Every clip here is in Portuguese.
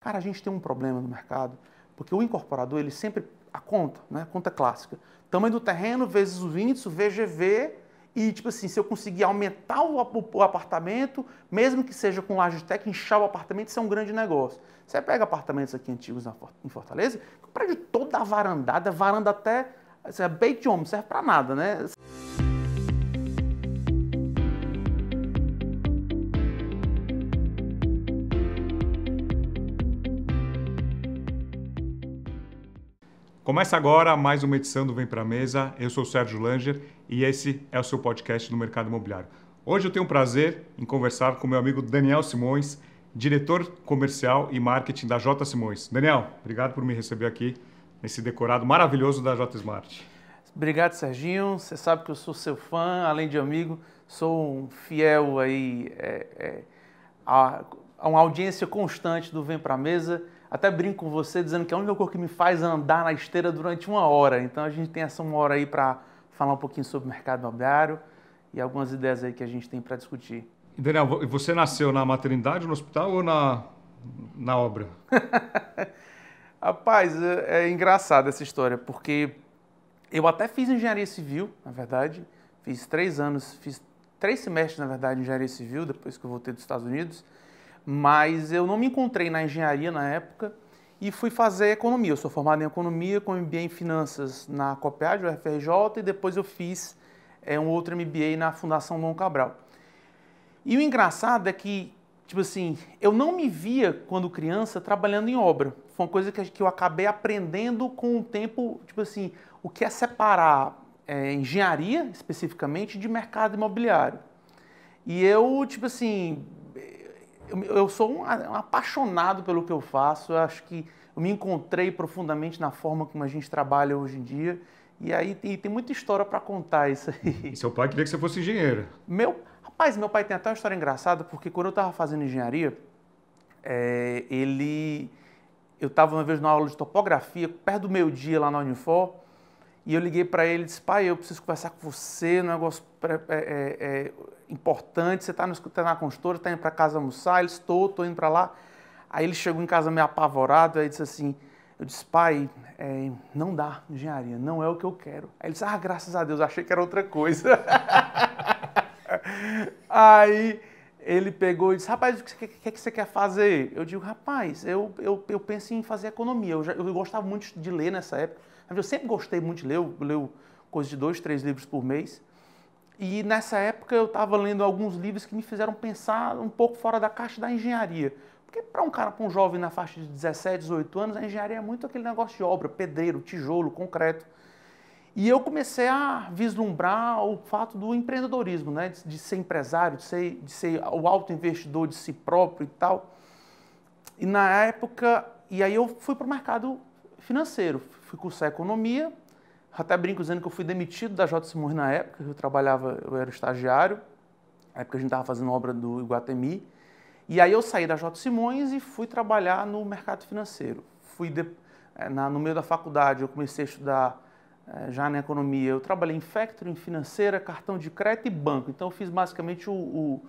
Cara, a gente tem um problema no mercado, porque o incorporador, ele sempre, a conta, né? A conta clássica, tamanho do terreno vezes o índice, o VGV, e tipo assim, se eu conseguir aumentar o apartamento, mesmo que seja com Logitech, inchar o apartamento, isso é um grande negócio. Você pega apartamentos aqui antigos em Fortaleza, o prédio toda varandada, varanda até, assim, bait de homem, não serve para nada, né? Começa agora mais uma edição do Vem Pra Mesa. Eu sou o Sérgio Langer e esse é o seu podcast do mercado imobiliário. Hoje eu tenho o prazer em conversar com meu amigo Daniel Simões, diretor comercial e marketing da J. Simões. Daniel, obrigado por me receber aqui nesse decorado maravilhoso da J Smart. Obrigado, Serginho. Você sabe que eu sou seu fã, além de amigo, sou um fiel aí a uma audiência constante do Vem Pra Mesa. Até brinco com você dizendo que a única coisa que me faz andar na esteira durante uma hora. Então a gente tem essa uma hora aí para falar um pouquinho sobre o mercado imobiliário e algumas ideias aí que a gente tem para discutir. E Daniel, você nasceu na maternidade, no hospital ou na obra? Rapaz, é engraçado essa história, porque eu até fiz engenharia civil, na verdade. Fiz 3 semestres, na verdade, de engenharia civil, depois que eu voltei dos Estados Unidos. Mas eu não me encontrei na engenharia na época e fui fazer economia. Eu sou formado em economia com MBA em finanças na COPEAD, UFRJ, e depois eu fiz um outro MBA na Fundação Dom Cabral. E o engraçado é que, tipo assim, eu não me via, quando criança, trabalhando em obra. Foi uma coisa que eu acabei aprendendo com o tempo, tipo assim, o que é separar engenharia, especificamente, de mercado imobiliário. E eu, tipo assim, eu sou um apaixonado pelo que eu faço. Eu acho que eu me encontrei profundamente na forma como a gente trabalha hoje em dia. E aí tem muita história para contar isso aí. E seu pai queria que você fosse engenheiro. Rapaz, meu pai tem até uma história engraçada, porque quando eu estava fazendo engenharia, eu estava uma vez numa aula de topografia, perto do meio-dia lá na Unifor, e eu liguei para ele e disse: pai, eu preciso conversar com você, um negócio importante, você está na consultora, está indo para casa almoçar? Ele disse: estou indo para lá. Aí ele chegou em casa meio apavorado, aí disse assim, eu disse: pai, não dá engenharia, não é o que eu quero. Aí ele disse: ah, graças a Deus, achei que era outra coisa. Aí ele pegou e disse: rapaz, o que você quer fazer? Eu digo: rapaz, eu penso em fazer economia. Eu gostava muito de ler nessa época. Eu sempre gostei muito de ler, eu leio coisa de 2, 3 livros por mês. E nessa época eu estava lendo alguns livros que me fizeram pensar um pouco fora da caixa da engenharia. Porque para um jovem na faixa de 17, 18 anos, a engenharia é muito aquele negócio de obra, pedreiro, tijolo, concreto. E eu comecei a vislumbrar o fato do empreendedorismo, né? De ser empresário, de ser o autoinvestidor de si próprio e tal. E na época, e aí eu fui para o mercado financeiro, fui cursar economia. Até brinco dizendo que eu fui demitido da J. Simões na época, eu era estagiário, na época a gente estava fazendo obra do Iguatemi. E aí eu saí da J. Simões e fui trabalhar no mercado financeiro. No meio da faculdade eu comecei a estudar já na economia. Eu trabalhei em factoring, financeira, cartão de crédito e banco. Então eu fiz basicamente o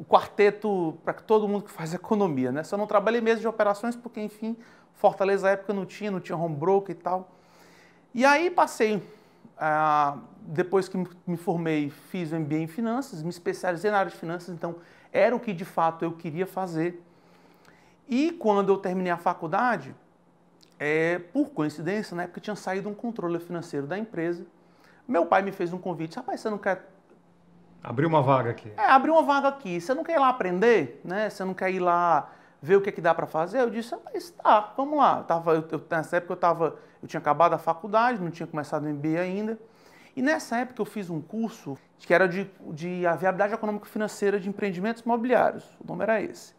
quarteto para todo mundo que faz economia, né? Só não trabalhei mesmo de operações porque, enfim, Fortaleza na época não tinha home broker e tal. E aí passei, depois que me formei, fiz o MBA em finanças, me especializei na área de finanças, então era o que de fato eu queria fazer. E quando eu terminei a faculdade, por coincidência, na época tinha saído um controle financeiro da empresa, meu pai me fez um convite: rapaz, você não quer... Abriu uma vaga aqui. Abriu uma vaga aqui, você não quer ir lá aprender, né? Você não quer ir lá ver o que dá para fazer? Eu disse: rapaz, tá, vamos lá. Nessa época eu tinha acabado a faculdade, não tinha começado o MBA ainda. E nessa época eu fiz um curso que era de a viabilidade econômico-financeira de empreendimentos imobiliários. O nome era esse.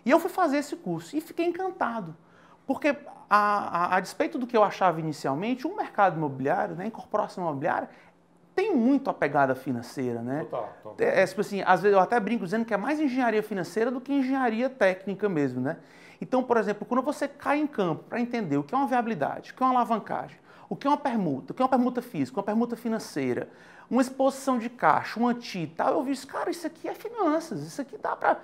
E eu fui fazer esse curso e fiquei encantado. Porque, a despeito do que eu achava inicialmente, o mercado imobiliário, né, a incorporação imobiliária, tem muito a pegada financeira, né? Total. Tipo assim, às vezes eu até brinco dizendo que é mais engenharia financeira do que engenharia técnica mesmo, né? Então, por exemplo, quando você cai em campo para entender o que é uma viabilidade, o que é uma alavancagem, o que é uma permuta física, uma permuta financeira, uma exposição de caixa, um ANTI e tal, eu vi isso, cara, isso aqui é finanças, isso aqui dá para...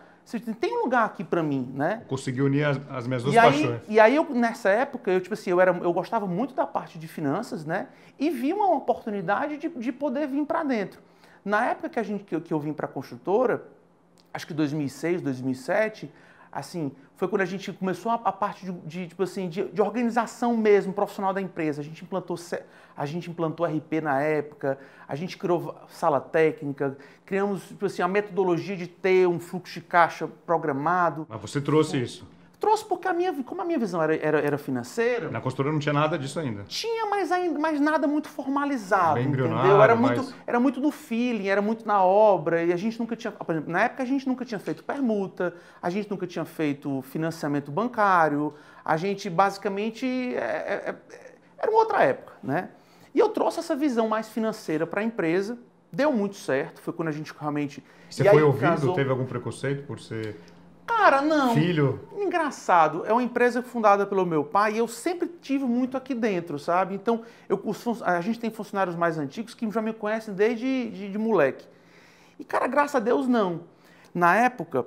Tem um lugar aqui para mim, né? Consegui unir as minhas duas paixões. E aí, nessa época, tipo assim, eu gostava muito da parte de finanças, né? E vi uma oportunidade de poder vir para dentro. Na época que eu vim para a construtora, acho que 2006, 2007, assim, foi quando a gente começou a parte tipo assim, de organização mesmo, profissional da empresa. A gente implantou RP na época, a gente criou sala técnica, criamos tipo assim, a metodologia de ter um fluxo de caixa programado. Mas você trouxe isso? Trouxe porque como a minha visão era financeira... Na construtora não tinha nada disso ainda? Tinha, mas nada muito formalizado, bem entendeu? Era muito no feeling, era muito na obra, e a gente nunca tinha... Por exemplo, na época a gente nunca tinha feito permuta, a gente nunca tinha feito financiamento bancário, a gente basicamente... Era uma outra época, né? E eu trouxe essa visão mais financeira para a empresa, deu muito certo, foi quando a gente realmente... Você foi ouvido? Teve algum preconceito por ser... Cara, não. Filho? Engraçado, é uma empresa fundada pelo meu pai e eu sempre tive muito aqui dentro, sabe? Então, a gente tem funcionários mais antigos que já me conhecem desde de moleque. E, cara, graças a Deus, não. Na época,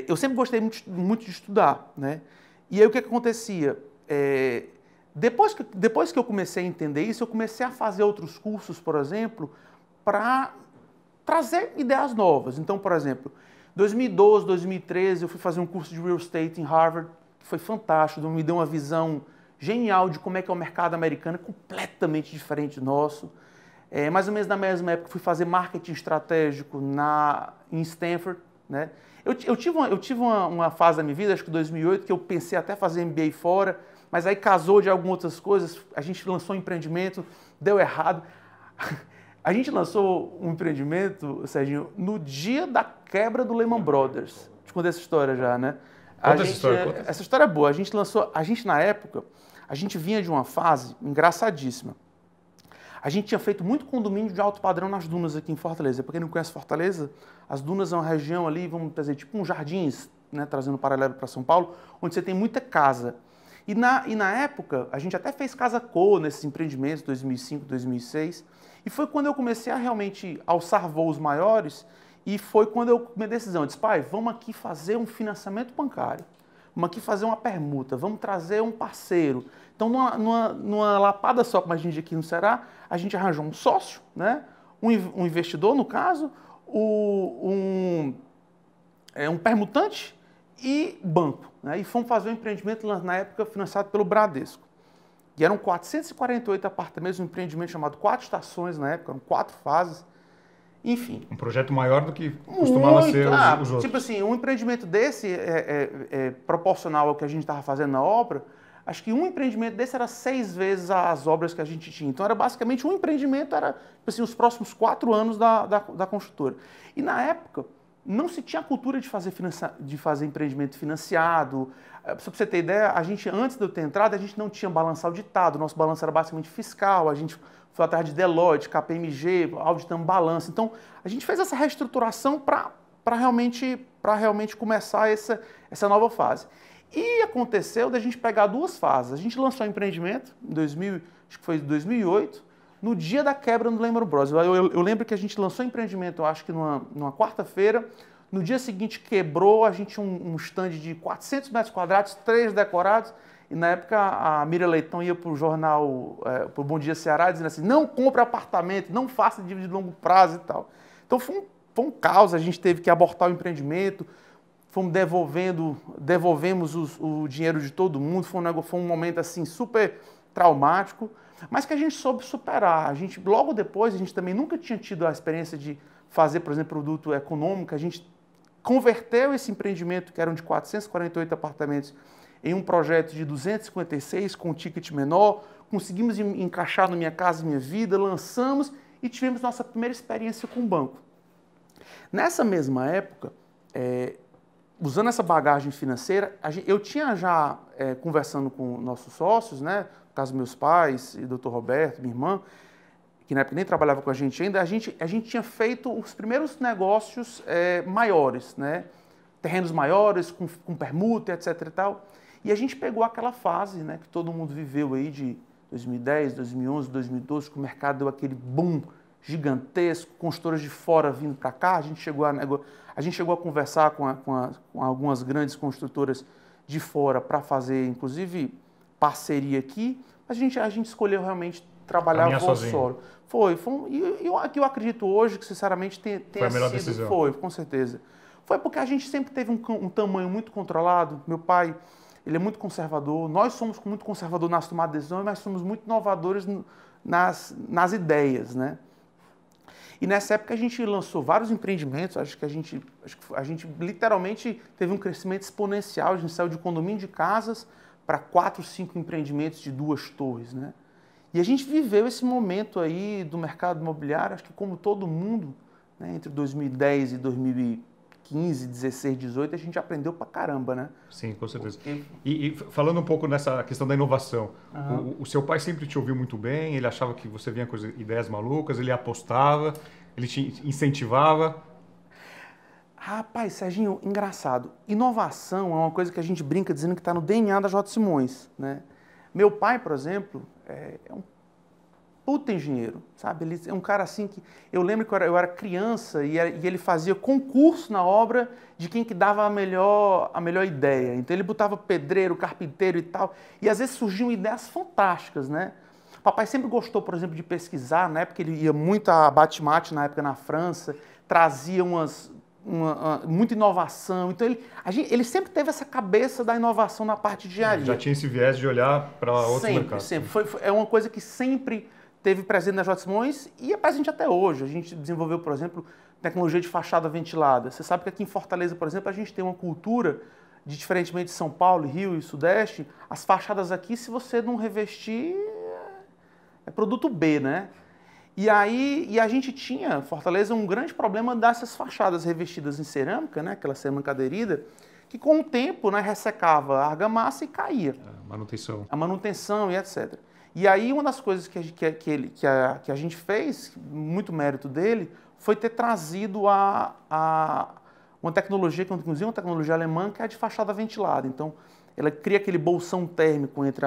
eu sempre gostei muito de estudar, né? E aí, o que acontecia? Depois que eu comecei a entender isso, eu comecei a fazer outros cursos, por exemplo, para trazer ideias novas. Então, por exemplo... 2012, 2013, eu fui fazer um curso de real estate em Harvard, que foi fantástico, me deu uma visão genial de como é que é o mercado americano, completamente diferente do nosso. Mais ou menos na mesma época, fui fazer marketing estratégico em Stanford, né? Eu tive uma fase da minha vida, acho que 2008, que eu pensei até fazer MBA fora, mas aí casou de algumas outras coisas, a gente lançou um empreendimento, deu errado. A gente lançou um empreendimento, Serginho, no dia da quebra do Lehman Brothers. Te contei essa história já, né? Conta essa história. Essa história é boa. A gente na época, a gente vinha de uma fase engraçadíssima. A gente tinha feito muito condomínio de alto padrão nas dunas aqui em Fortaleza. Para quem não conhece Fortaleza, as dunas é uma região ali, vamos dizer, tipo uns jardins, né, trazendo um paralelo para São Paulo, onde você tem muita casa. E na época, a gente até fez casa co nesses empreendimentos, 2005, 2006. E foi quando eu comecei a realmente alçar voos maiores e foi quando eu tomei a decisão. Eu disse, pai, vamos aqui fazer um financiamento bancário, vamos aqui fazer uma permuta, vamos trazer um parceiro. Então, numa lapada só, como a gente aqui no Ceará, a gente arranjou um sócio, né? Um investidor, no caso, um permutante e banco. Né? E fomos fazer um empreendimento, na época, financiado pelo Bradesco. E eram 448 apartamentos, um empreendimento chamado 4 Estações na época, eram 4 fases, enfim. Um projeto maior do que costumava ser os outros. Tipo assim, um empreendimento desse proporcional ao que a gente estava fazendo na obra, acho que um empreendimento desse era 6 vezes as obras que a gente tinha. Então era basicamente um empreendimento, era tipo assim, os próximos 4 anos da construtora. E na época, não se tinha a cultura de fazer empreendimento financiado. Para você ter ideia, antes de eu ter entrado, a gente não tinha balanço auditado, nosso balanço era basicamente fiscal, a gente foi atrás de Deloitte, KPMG, auditando balanço. Então, a gente fez essa reestruturação para realmente começar essa nova fase. E aconteceu da gente pegar 2 fases. A gente lançou o empreendimento, acho que foi em 2008, no dia da quebra do Lehman Brothers. Eu lembro que a gente lançou o empreendimento, eu acho que numa quarta-feira. No dia seguinte quebrou, a gente tinha um stand de 400 metros quadrados, 3 decorados. E na época a Miriam Leitão ia para o jornal, para o Bom Dia Ceará, dizendo assim, não compre apartamento, não faça dívida de longo prazo e tal. Então foi um caos, a gente teve que abortar o empreendimento, devolvemos o dinheiro de todo mundo, foi um momento assim super traumático, mas que a gente soube superar. Logo depois, a gente também nunca tinha tido a experiência de fazer, por exemplo, produto econômico, a gente converteu esse empreendimento, que eram de 448 apartamentos, em um projeto de 256, com um ticket menor, conseguimos encaixar no Minha Casa Minha Vida, lançamos e tivemos nossa primeira experiência com o banco. Nessa mesma época, usando essa bagagem financeira, eu tinha já, conversando com nossos sócios, né, no caso meus pais e o Dr. Roberto, minha irmã, que na época nem trabalhava com a gente ainda, a gente tinha feito os primeiros negócios maiores, né? Terrenos maiores, com permuta, etc. e tal. E a gente pegou aquela fase, né, que todo mundo viveu aí de 2010, 2011, 2012, que o mercado deu aquele boom gigantesco, consultoras de fora vindo para cá. A gente chegou a conversar com algumas grandes construtoras de fora para fazer, inclusive, parceria aqui. A gente escolheu realmente trabalhar voo solo. E eu acredito hoje que, sinceramente, tenha foi a melhor decisão. Foi, com certeza. Foi porque a gente sempre teve um tamanho muito controlado. Meu pai, ele é muito conservador. Nós somos muito conservadores nas tomadas de decisão, mas somos muito inovadores nas ideias, né? E nessa época a gente lançou vários empreendimentos. Acho que a gente literalmente teve um crescimento exponencial. A gente saiu de condomínio de casas para 4, 5 empreendimentos de 2 torres, né? E a gente viveu esse momento aí do mercado imobiliário, acho que como todo mundo, né, entre 2010 e 2015, 16, 18, a gente aprendeu pra caramba, né? Sim, com certeza. E falando um pouco nessa questão da inovação, o seu pai sempre te ouviu muito bem, ele achava que você vinha com ideias malucas, ele apostava, ele te incentivava? Rapaz, Serginho, engraçado. Inovação é uma coisa que a gente brinca dizendo que está no DNA da J. Simões, né? Meu pai, por exemplo, é um puta engenheiro, sabe? Ele é um cara assim que... Eu lembro que eu era criança e ele fazia concurso na obra de quem que dava a melhor ideia. Então ele botava pedreiro, carpinteiro e tal. E às vezes surgiam ideias fantásticas, né? Papai sempre gostou, por exemplo, de pesquisar. Na época ele ia muito a Batimate, na época na França, trazia muita inovação. Então ele sempre teve essa cabeça da inovação na parte de engenharia. Já tinha esse viés de olhar para outros mercados. Sempre. É uma coisa que sempre teve presente na J. Simões e é presente até hoje. A gente desenvolveu, por exemplo, tecnologia de fachada ventilada. Você sabe que aqui em Fortaleza, por exemplo, a gente tem uma cultura, diferentemente de São Paulo, Rio e Sudeste, as fachadas aqui, se você não revestir, é produto B, né? E a gente tinha, Fortaleza, um grande problema dessas fachadas revestidas em cerâmica, né? Aquela cerâmica aderida, que com o tempo, né, ressecava a argamassa e caía. A manutenção e etc. E aí uma das coisas que a gente fez, muito mérito dele, foi ter trazido uma tecnologia, que inclusive uma tecnologia alemã, que é a de fachada ventilada. Então, ela cria aquele bolsão térmico entre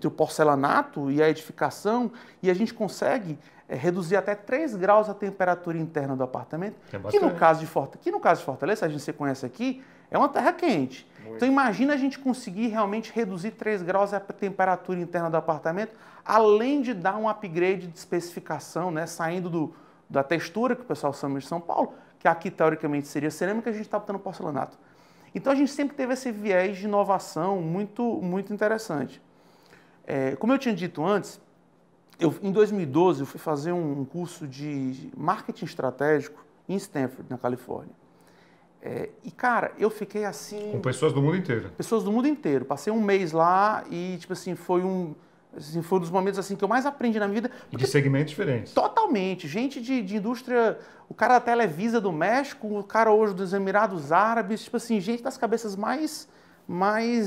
o porcelanato e a edificação, e a gente consegue reduzir até 3 graus a temperatura interna do apartamento, que no caso de Fortaleza, a gente se conhece aqui, é uma terra quente. Muito. Então imagina a gente conseguir realmente reduzir 3 graus a temperatura interna do apartamento, além de dar um upgrade de especificação, né, saindo da textura, que o pessoal chama de São Paulo, que aqui teoricamente seria cerâmica, a gente está botando porcelanato. Então a gente sempre teve esse viés de inovação muito, muito interessante. Como eu tinha dito antes, em 2012 eu fui fazer um curso de marketing estratégico em Stanford, na Califórnia. E, cara, eu fiquei assim... Com pessoas do mundo inteiro. Pessoas do mundo inteiro. Passei um mês lá e, tipo assim, foi um dos momentos assim, que eu mais aprendi na minha vida. E de segmentos diferentes. Totalmente. Gente de indústria... O cara da Televisa do México, o cara hoje dos Emirados Árabes, tipo assim, gente das cabeças mais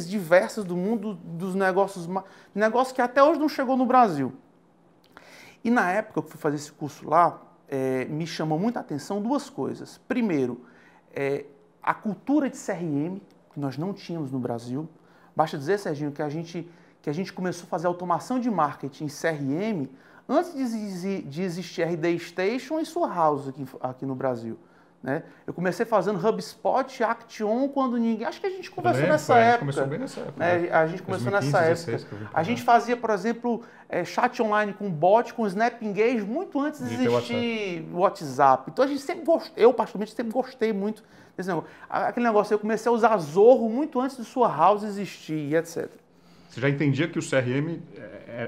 diversas do mundo, dos negócios que até hoje não chegou no Brasil. E na época que eu fui fazer esse curso lá, me chamou muita atenção 2 coisas. Primeiro, a cultura de CRM, que nós não tínhamos no Brasil. Basta dizer, Serginho, que a gente começou a fazer automação de marketing em CRM antes de existir RD Station e Surhouse aqui no Brasil. Né? Eu comecei fazendo HubSpot, Action, quando ninguém... Acho que a gente conversou nessa época. A gente começou bem nessa época. Né? A gente começou 2015, nessa época. 16, a gente fazia, por exemplo, chat online com bot, com Snap Engage, muito antes de existir o WhatsApp. Então a gente sempre gostou, eu particularmente sempre gostei muito desse negócio. Aquele negócio, eu comecei a usar Zorro muito antes de sua house existir e etc. Você já entendia que o CRM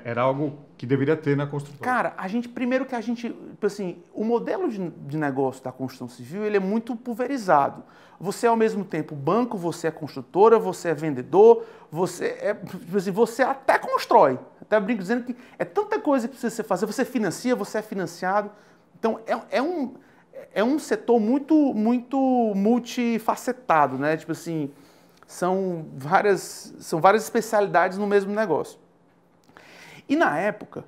era algo que deveria ter na construtora? Cara, assim, o modelo de negócio da construção civil, ele é muito pulverizado. Você é ao mesmo tempo banco, você é construtora, você é vendedor, você até constrói. Até brinco dizendo que é tanta coisa que precisa fazer, você financia, você é financiado. Então, é um setor muito, muito multifacetado, né? Tipo assim, são várias especialidades no mesmo negócio. E na época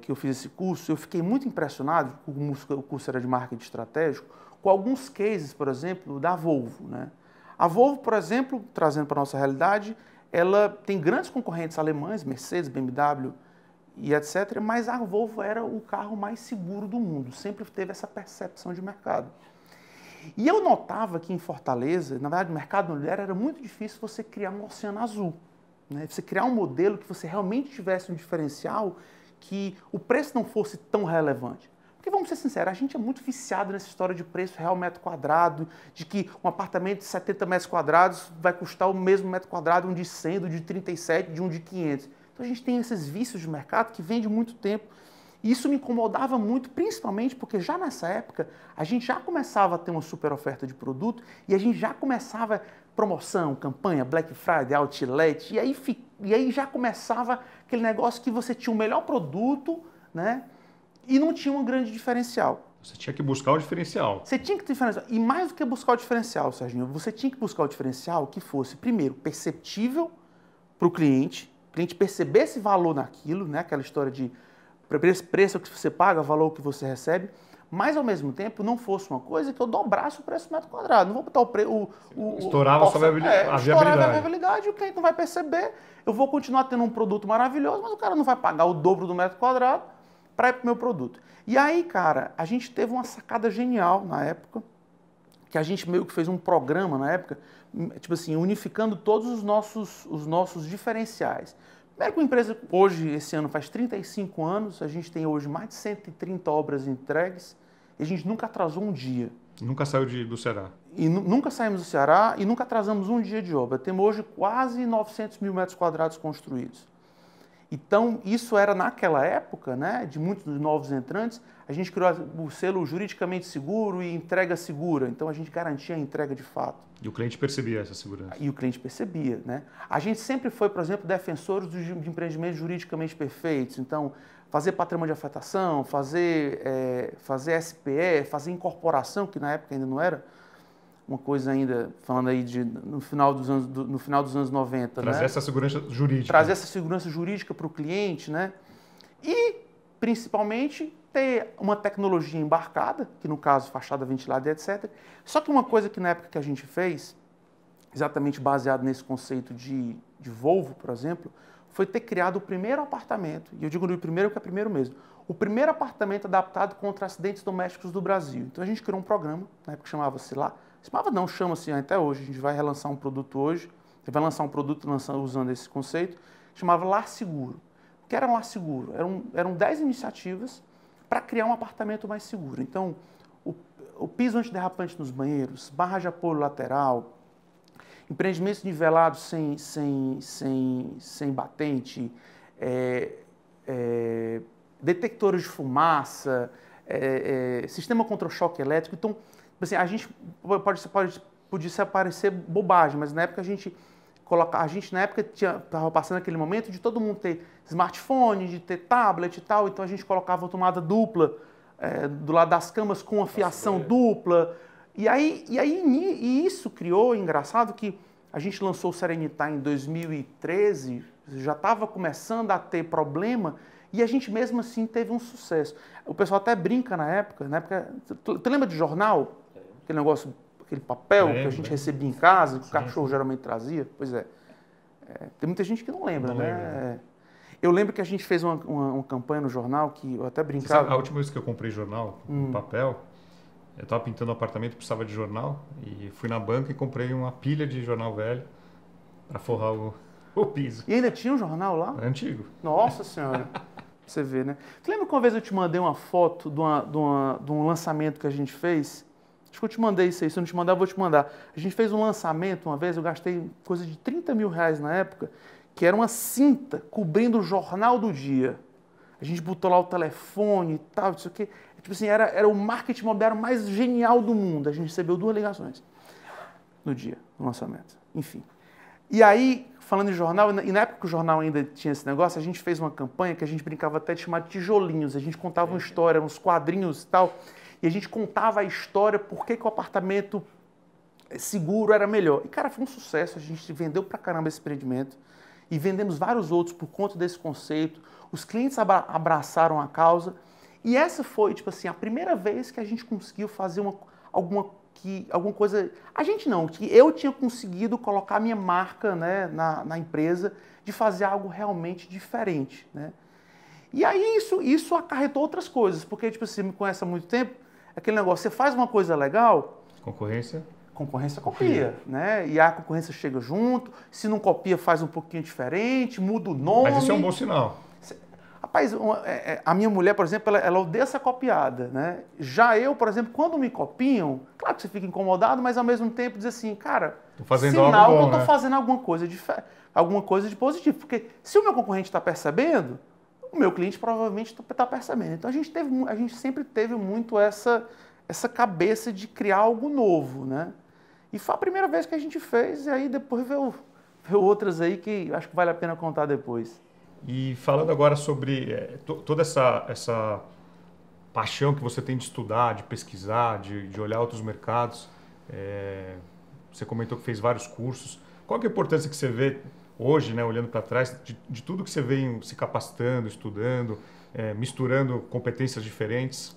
que eu fiz esse curso, eu fiquei muito impressionado, o curso era de marketing estratégico, com alguns cases, por exemplo, da Volvo. Né? A Volvo, por exemplo, trazendo para a nossa realidade, ela tem grandes concorrentes alemães, Mercedes, BMW e etc. Mas a Volvo era o carro mais seguro do mundo, sempre teve essa percepção de mercado. E eu notava que em Fortaleza, na verdade, no mercado imobiliário era muito difícil você criar um oceano azul, né? Você criar um modelo que você realmente tivesse um diferencial, que o preço não fosse tão relevante. Porque vamos ser sinceros, a gente é muito viciado nessa história de preço real metro quadrado, de que um apartamento de 70 metros quadrados vai custar o mesmo metro quadrado, um de 100, um de 37, de um de 500. Então a gente tem esses vícios de mercado que vem de muito tempo. E isso me incomodava muito, principalmente porque já nessa época a gente já começava a ter uma super oferta de produto e a gente já começava promoção, campanha, Black Friday, Outlet, e aí já começava aquele negócio que você tinha o melhor produto, né? E não tinha um grande diferencial. Você tinha que buscar o diferencial. Você tinha que ter diferencial. E mais do que buscar o diferencial, Serginho, você tinha que buscar o diferencial que fosse, primeiro, perceptível para o cliente perceber esse valor naquilo, né? Aquela história de preço que você paga, valor que você recebe, mas ao mesmo tempo não fosse uma coisa que eu dobrasse o preço do metro quadrado. Não vou botar estourava a viabilidade. Estourava a viabilidade, o cliente não vai perceber. Eu vou continuar tendo um produto maravilhoso, mas o cara não vai pagar o dobro do metro quadrado para ir para o meu produto. E aí, cara, a gente teve uma sacada genial na época, que a gente meio que fez um programa na época, tipo assim, unificando todos os nossos diferenciais. Primeiro que a empresa hoje, esse ano, faz 35 anos, a gente tem hoje mais de 130 obras entregues e a gente nunca atrasou um dia. Nunca saiu do Ceará. E nunca saímos do Ceará e nunca atrasamos um dia de obra. Temos hoje quase 900 mil metros quadrados construídos. Então, isso era naquela época, né, de muitos dos novos entrantes, a gente criou o selo juridicamente seguro e entrega segura. Então, a gente garantia a entrega de fato. E o cliente percebia essa segurança. E o cliente percebia, né? A gente sempre foi, por exemplo, defensores de empreendimentos juridicamente perfeitos. Então, fazer patrimônio de afetação, fazer SPE, fazer incorporação, que na época ainda não era uma coisa ainda, falando aí no final dos anos 90. Trazer, né, essa segurança jurídica. Trazer essa segurança jurídica para o cliente, né? E, principalmente, ter uma tecnologia embarcada, que no caso, fachada ventilada e etc. Só que uma coisa que na época que a gente fez, exatamente baseado nesse conceito de Volvo, por exemplo, foi ter criado o primeiro apartamento, e eu digo no primeiro porque é primeiro mesmo, o primeiro apartamento adaptado contra acidentes domésticos do Brasil. Então a gente criou um programa, na época chama-se chama-se até hoje, a gente vai relançar um produto hoje, a gente vai lançar um produto usando esse conceito, chamava Lar Seguro. O que era um Lar Seguro? Eram 10 iniciativas para criar um apartamento mais seguro. Então, o piso antiderrapante nos banheiros, barra de apoio lateral, empreendimentos nivelados sem batente, detectores de fumaça, sistema contra o choque elétrico. Então, assim, a gente podia parecer bobagem, mas na época a gente estava passando aquele momento de todo mundo ter smartphone, de ter tablet e tal, então a gente colocava uma tomada dupla do lado das camas com uma fiação dupla. E isso criou, engraçado, que a gente lançou o Serenitar em 2013, já estava começando a ter problema, e a gente mesmo assim teve um sucesso. O pessoal até brinca na época, tu lembra de jornal? Aquele negócio, aquele papel que a gente recebia em casa, que o cachorro geralmente trazia? Pois é. Tem muita gente que não lembra, né? Eu lembro que a gente fez uma campanha no jornal que eu até brincava. Você sabe, a última vez que eu comprei jornal, papel, eu estava pintando um apartamento, precisava de jornal, e fui na banca e comprei uma pilha de jornal velho para forrar o piso. E ainda tinha um jornal lá? É antigo. Nossa Senhora! Você vê, né? Tu lembra que uma vez eu te mandei uma foto de um lançamento que a gente fez? Acho que eu te mandei isso aí. Se eu não te mandar, eu vou te mandar. A gente fez um lançamento uma vez, eu gastei coisa de 30 mil reais na época, que era uma cinta cobrindo o jornal do dia. A gente botou lá o telefone e tal, isso aqui. Tipo assim, era o marketing imobiliário mais genial do mundo. A gente recebeu 2 ligações no dia, no lançamento. Enfim. E aí, falando em jornal, e na época que o jornal ainda tinha esse negócio, a gente fez uma campanha que a gente brincava até de chamar de tijolinhos. A gente contava uma história, uns quadrinhos e tal, e a gente contava a história, por que o apartamento seguro era melhor. E, cara, foi um sucesso. A gente vendeu pra caramba esse empreendimento e vendemos vários outros por conta desse conceito. Os clientes abraçaram a causa. E essa foi, tipo assim, a primeira vez que a gente conseguiu fazer alguma coisa... A gente não, que eu tinha conseguido colocar a minha marca, né, na empresa, de fazer algo realmente diferente, né? E aí isso acarretou outras coisas, porque tipo, você me conhece há muito tempo, aquele negócio, você faz uma coisa legal... Concorrência copia, né? E a concorrência chega junto, se não copia faz um pouquinho diferente, muda o nome. Mas isso é um bom sinal. Rapaz, a minha mulher, por exemplo, ela odeia ser copiada, né? Já eu, por exemplo, quando me copiam, claro que você fica incomodado, mas ao mesmo tempo diz assim, cara, tô fazendo sinal algo bom, que eu tô né? fazendo alguma coisa de positivo. Porque se o meu concorrente está percebendo, o meu cliente provavelmente está percebendo. Então a gente sempre teve muito essa cabeça de criar algo novo, né? E foi a primeira vez que a gente fez, e aí depois veio outras aí que acho que vale a pena contar depois. E falando agora sobre toda essa paixão que você tem de estudar, de pesquisar, de olhar outros mercados, você comentou que fez vários cursos. Qual que é a importância que você vê hoje, né, olhando para trás, de tudo que você vem se capacitando, estudando, misturando competências diferentes?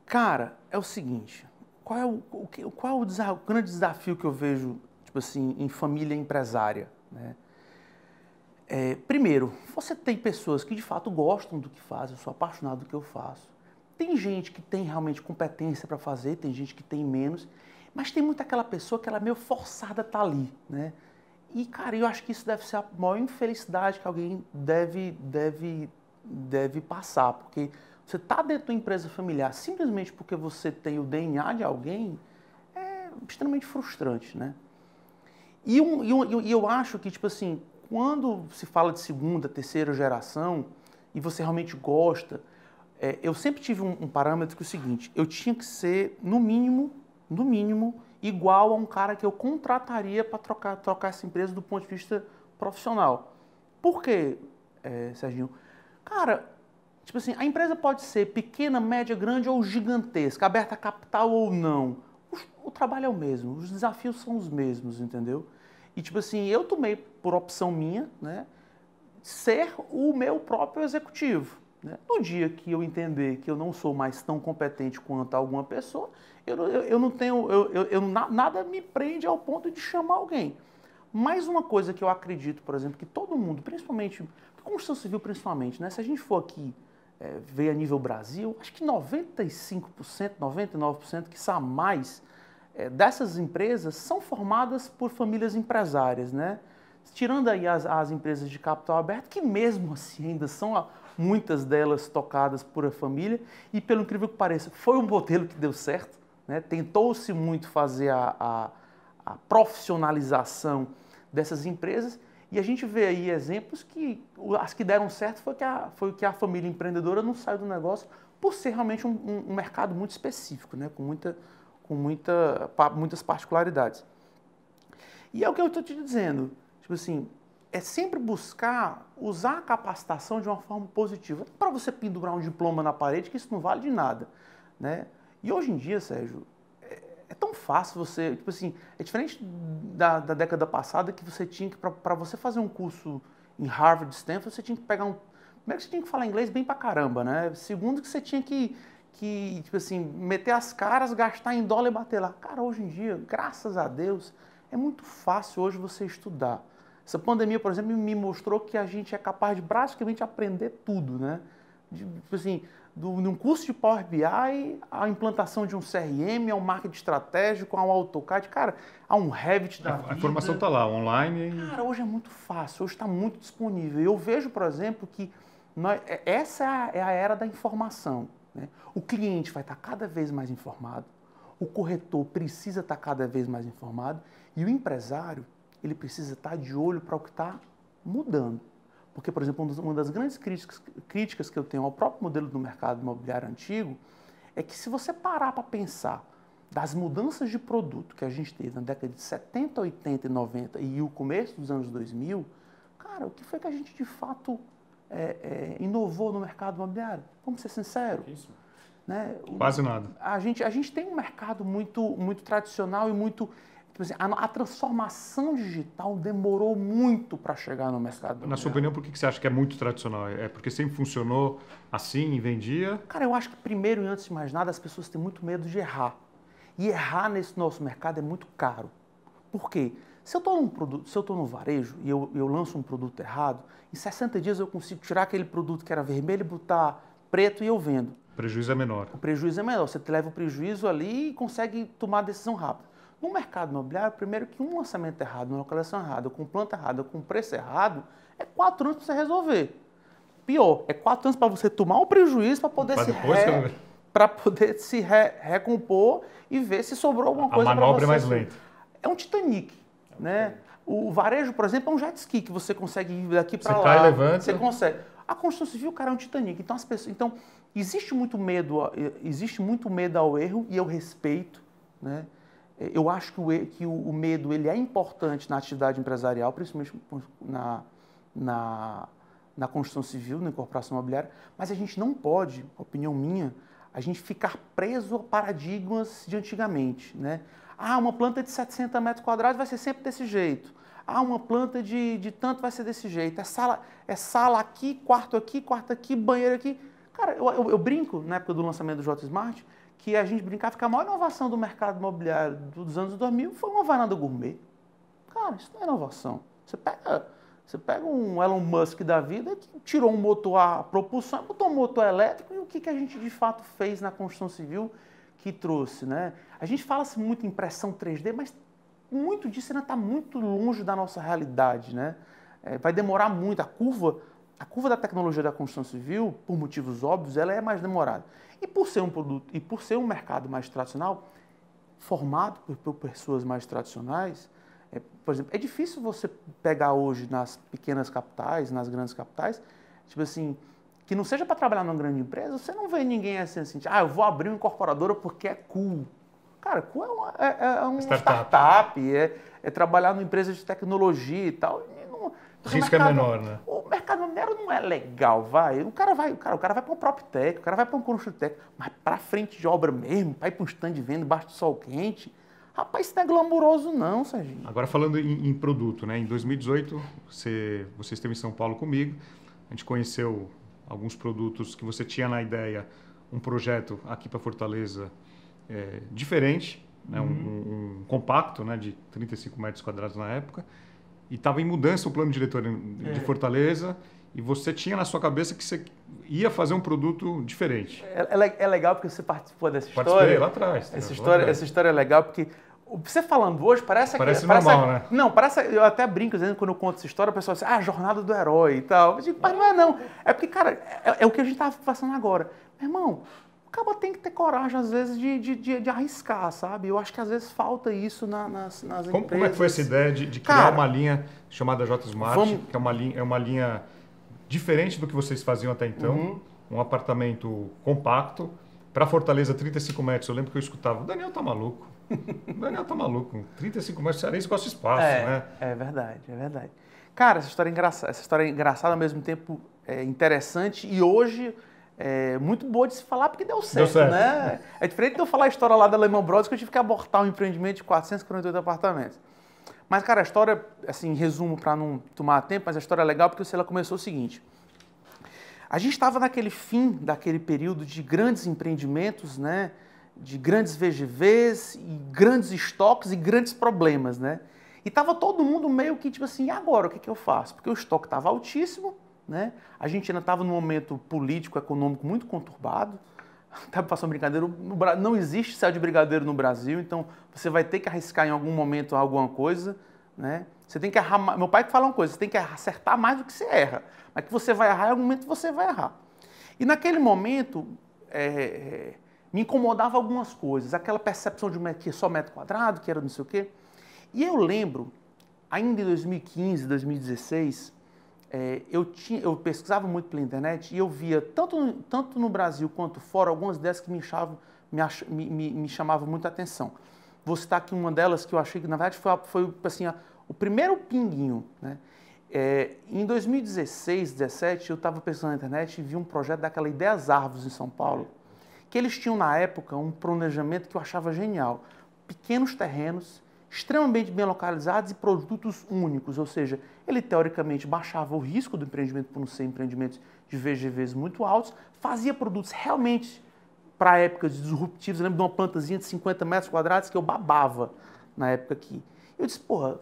Cara, é o seguinte, qual é o grande desafio que eu vejo, tipo assim, em família empresária, né? Primeiro, você tem pessoas que de fato gostam do que fazem, eu sou apaixonado do que eu faço. Tem gente que tem realmente competência para fazer, tem gente que tem menos, mas tem muita aquela pessoa que ela é meio forçada a estar ali, né? E, cara, eu acho que isso deve ser a maior infelicidade que alguém deve passar, porque você está dentro de uma empresa familiar simplesmente porque você tem o DNA de alguém, é extremamente frustrante, né? E eu acho que, tipo assim, quando se fala de segunda, terceira geração, e você realmente gosta, eu sempre tive um parâmetro que é o seguinte, eu tinha que ser, no mínimo, igual a um cara que eu contrataria para trocar essa empresa do ponto de vista profissional. Por quê, Serginho? Cara, tipo assim, a empresa pode ser pequena, média, grande ou gigantesca, aberta a capital ou não. O trabalho é o mesmo, os desafios são os mesmos, entendeu? E tipo assim, eu tomei por opção minha, né, ser o meu próprio executivo. Né? No dia que eu entender que eu não sou mais tão competente quanto alguma pessoa, eu não tenho, nada me prende ao ponto de chamar alguém. Mais uma coisa que eu acredito, por exemplo, que todo mundo, principalmente, construção civil principalmente, né, se a gente for aqui ver a nível Brasil, acho que 95%, 99%, quiçá mais, dessas empresas são formadas por famílias empresárias, né? Tirando aí as empresas de capital aberto, que mesmo assim ainda são muitas delas tocadas por a família, e pelo incrível que pareça, foi um modelo que deu certo, né? Tentou-se muito fazer a profissionalização dessas empresas, e a gente vê aí exemplos que as que deram certo foi que a família empreendedora não saiu do negócio por ser realmente um mercado muito específico, né? com muitas particularidades. E é o que eu estou te dizendo, tipo assim, é sempre buscar usar a capacitação de uma forma positiva. Para você pendurar um diploma na parede, que isso não vale de nada, né? E hoje em dia, Sérgio, é tão fácil você, tipo assim, é diferente da década passada que você tinha que, para você fazer um curso em Harvard, Stanford, você tinha que pegar primeiro que você tinha que falar inglês bem pra caramba, né? Segundo que você tinha que tipo assim, meter as caras, gastar em dólar e bater lá. Cara, hoje em dia, graças a Deus, é muito fácil hoje você estudar. Essa pandemia, por exemplo, me mostrou que a gente é capaz de praticamente aprender tudo, né? Tipo assim, de um curso de Power BI, a implantação de um CRM, ao marketing estratégico, ao AutoCAD, cara, a um Revit da vida. A informação está lá, online. Cara, hoje é muito fácil, hoje está muito disponível. Eu vejo, por exemplo, que essa é a era da informação. Né? O cliente vai estar cada vez mais informado, o corretor precisa estar cada vez mais informado e o empresário, ele precisa estar de olho para o que está mudando. Porque, por exemplo, uma das grandes críticas que eu tenho ao próprio modelo do mercado imobiliário antigo é que se você parar para pensar das mudanças de produto que a gente teve na década de 70, 80 e 90 e o começo dos anos 2000, cara, o que foi que a gente de fato inovou no mercado imobiliário? Vamos ser sinceros. Isso. Né? Quase nada. A gente tem um mercado muito tradicional e muito... Tipo assim, a transformação digital demorou muito para chegar no mercado imobiliário. Na sua opinião, por que você acha que é muito tradicional? É porque sempre funcionou assim e vendia? Cara, eu acho que primeiro e antes de mais nada, as pessoas têm muito medo de errar. E errar nesse nosso mercado é muito caro. Por quê? Se eu estou no varejo e eu lanço um produto errado, em 60 dias eu consigo tirar aquele produto que era vermelho e botar preto e eu vendo. O prejuízo é menor. O prejuízo é menor. Você leva o prejuízo ali e consegue tomar a decisão rápida. No mercado imobiliário, primeiro que um lançamento errado, uma localização errada, com planta errada, com preço errado, é 4 anos para você resolver. Pior, é 4 anos para você tomar um prejuízo para poder se recompor e ver se sobrou alguma coisa para você. A manobra é mais lenta. É um Titanic, né? O varejo, por exemplo, é um jet ski que você consegue ir daqui para lá. Você cai e levanta. Você consegue. A construção civil, cara, é um Titanic. Então, existe muito medo ao erro e eu respeito, né? Eu acho que o medo ele é importante na atividade empresarial, principalmente na construção civil, na incorporação imobiliária, mas a gente não pode, opinião minha, a gente ficar preso a paradigmas de antigamente, né? Uma planta de 700 metros quadrados vai ser sempre desse jeito. Uma planta de tanto vai ser desse jeito. É sala aqui, quarto aqui, banheiro aqui. Cara, eu brinco, na época do lançamento do J Smart, que a gente brincava que a maior inovação do mercado imobiliário dos anos 2000 foi uma varanda gourmet. Cara, isso não é inovação. Você pega um Elon Musk da vida que tirou um motor a propulsão, botou um motor elétrico e o que a gente de fato fez na construção civil que trouxe, né? A gente fala-se muito em impressão 3D, mas muito disso ainda está muito longe da nossa realidade, né? Vai demorar muito. A curva da tecnologia da construção civil, por motivos óbvios, ela é mais demorada. E por ser um produto, e por ser um mercado mais tradicional, formado por pessoas mais tradicionais, por exemplo, é difícil você pegar hoje nas pequenas capitais, nas grandes capitais, tipo assim, que não seja para trabalhar numa grande empresa, você não vê ninguém assim, eu vou abrir uma incorporadora porque é cool. Cara, cool é uma startup, é trabalhar numa empresa de tecnologia e tal. O risco é menor, né? O mercado imobiliário não é legal, vai. O cara vai para um PropTech, o cara vai para um Construtec, mas para frente de obra mesmo, para ir para um stand de venda embaixo do sol quente, rapaz, isso não é glamuroso não, Serginho. Agora falando em produto, né? Em 2018, você esteve em São Paulo comigo, a gente conheceu alguns produtos que você tinha na ideia, um projeto aqui para Fortaleza diferente, né? Um compacto, né? De 35 metros quadrados na época, e estava em mudança o plano diretor de Fortaleza, e você tinha na sua cabeça que você ia fazer um produto diferente. É legal porque você participou dessa história. Participei lá atrás. Essa história é legal porque você falando hoje parece normal, né? Não, eu até brinco, dizendo quando eu conto essa história, o pessoal diz, jornada do herói e tal. Eu digo, mas não é não. É porque, cara, é o que a gente estava passando agora. Meu irmão, o cara tem que ter coragem, às vezes, de arriscar, sabe? Eu acho que às vezes falta isso nas empresas. Como é que foi essa ideia de criar uma linha chamada J Smart, que é uma linha diferente do que vocês faziam até então, um apartamento compacto, para Fortaleza, 35 metros. Eu lembro que eu escutava, o Daniel tá maluco. 35 metros, cearense gosta de espaço, né? É verdade. Cara, essa história é engraçada, ao mesmo tempo interessante, e hoje muito boa de se falar porque deu certo, né? É diferente de eu falar a história lá da Lehman Brothers, que eu tive que abortar um empreendimento de 448 apartamentos. Mas, cara, a história, assim, em resumo, para não tomar tempo, mas a história é legal porque ela começou o seguinte. A gente estava naquele fim daquele período de grandes empreendimentos, né? De grandes VGVs, e grandes estoques e grandes problemas, né? E estava todo mundo meio que, tipo assim, e agora, o que eu faço? Porque o estoque estava altíssimo, né? A gente ainda estava num momento político, econômico muito conturbado. Tá passando brincadeira, não existe céu de brigadeiro no Brasil, então você vai ter que arriscar em algum momento alguma coisa, né? Você tem que errar, meu pai que fala uma coisa, você tem que acertar mais do que você erra, mas que você vai errar, em algum momento você vai errar. E naquele momento, me incomodava algumas coisas, aquela percepção de que só metro quadrado, que era não sei o quê. E eu lembro, ainda em 2015, 2016, eu pesquisava muito pela internet e eu via, tanto no Brasil quanto fora, algumas ideias que me chamavam muita atenção. Vou citar aqui uma delas que eu achei que, na verdade, foi assim, o primeiro pinguinho, né? Em 2016, 2017, eu estava pesquisando na internet e vi um projeto daquela Ideias Árvores em São Paulo, que eles tinham, na época, um planejamento que eu achava genial. Pequenos terrenos, extremamente bem localizados e produtos únicos, ou seja, ele teoricamente baixava o risco do empreendimento por não ser empreendimentos de VGVs muito altos, fazia produtos realmente para épocas disruptivas. Eu lembro de uma plantazinha de 50 metros quadrados que eu babava na época aqui. Eu disse, porra,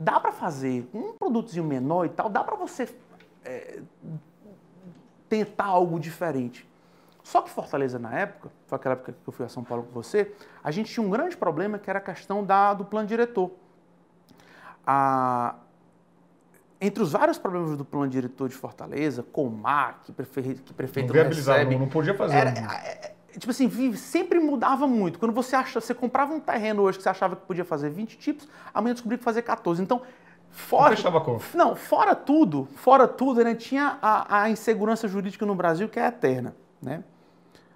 dá para fazer um produtozinho menor e tal, dá para você tentar algo diferente. Só que Fortaleza, na época, foi aquela época que eu fui a São Paulo com você, a gente tinha um grande problema que era a questão do plano diretor. Entre os vários problemas do plano diretor de Fortaleza, Comar, que prefeito não recebe... Não podia fazer. Tipo assim, sempre mudava muito. Quando você comprava um terreno hoje que você achava que podia fazer 20 tipos, amanhã descobriu que fazia 14. Então, fora... Não fechava conta. Não, fora tudo, né, tinha a insegurança jurídica no Brasil que é eterna, né?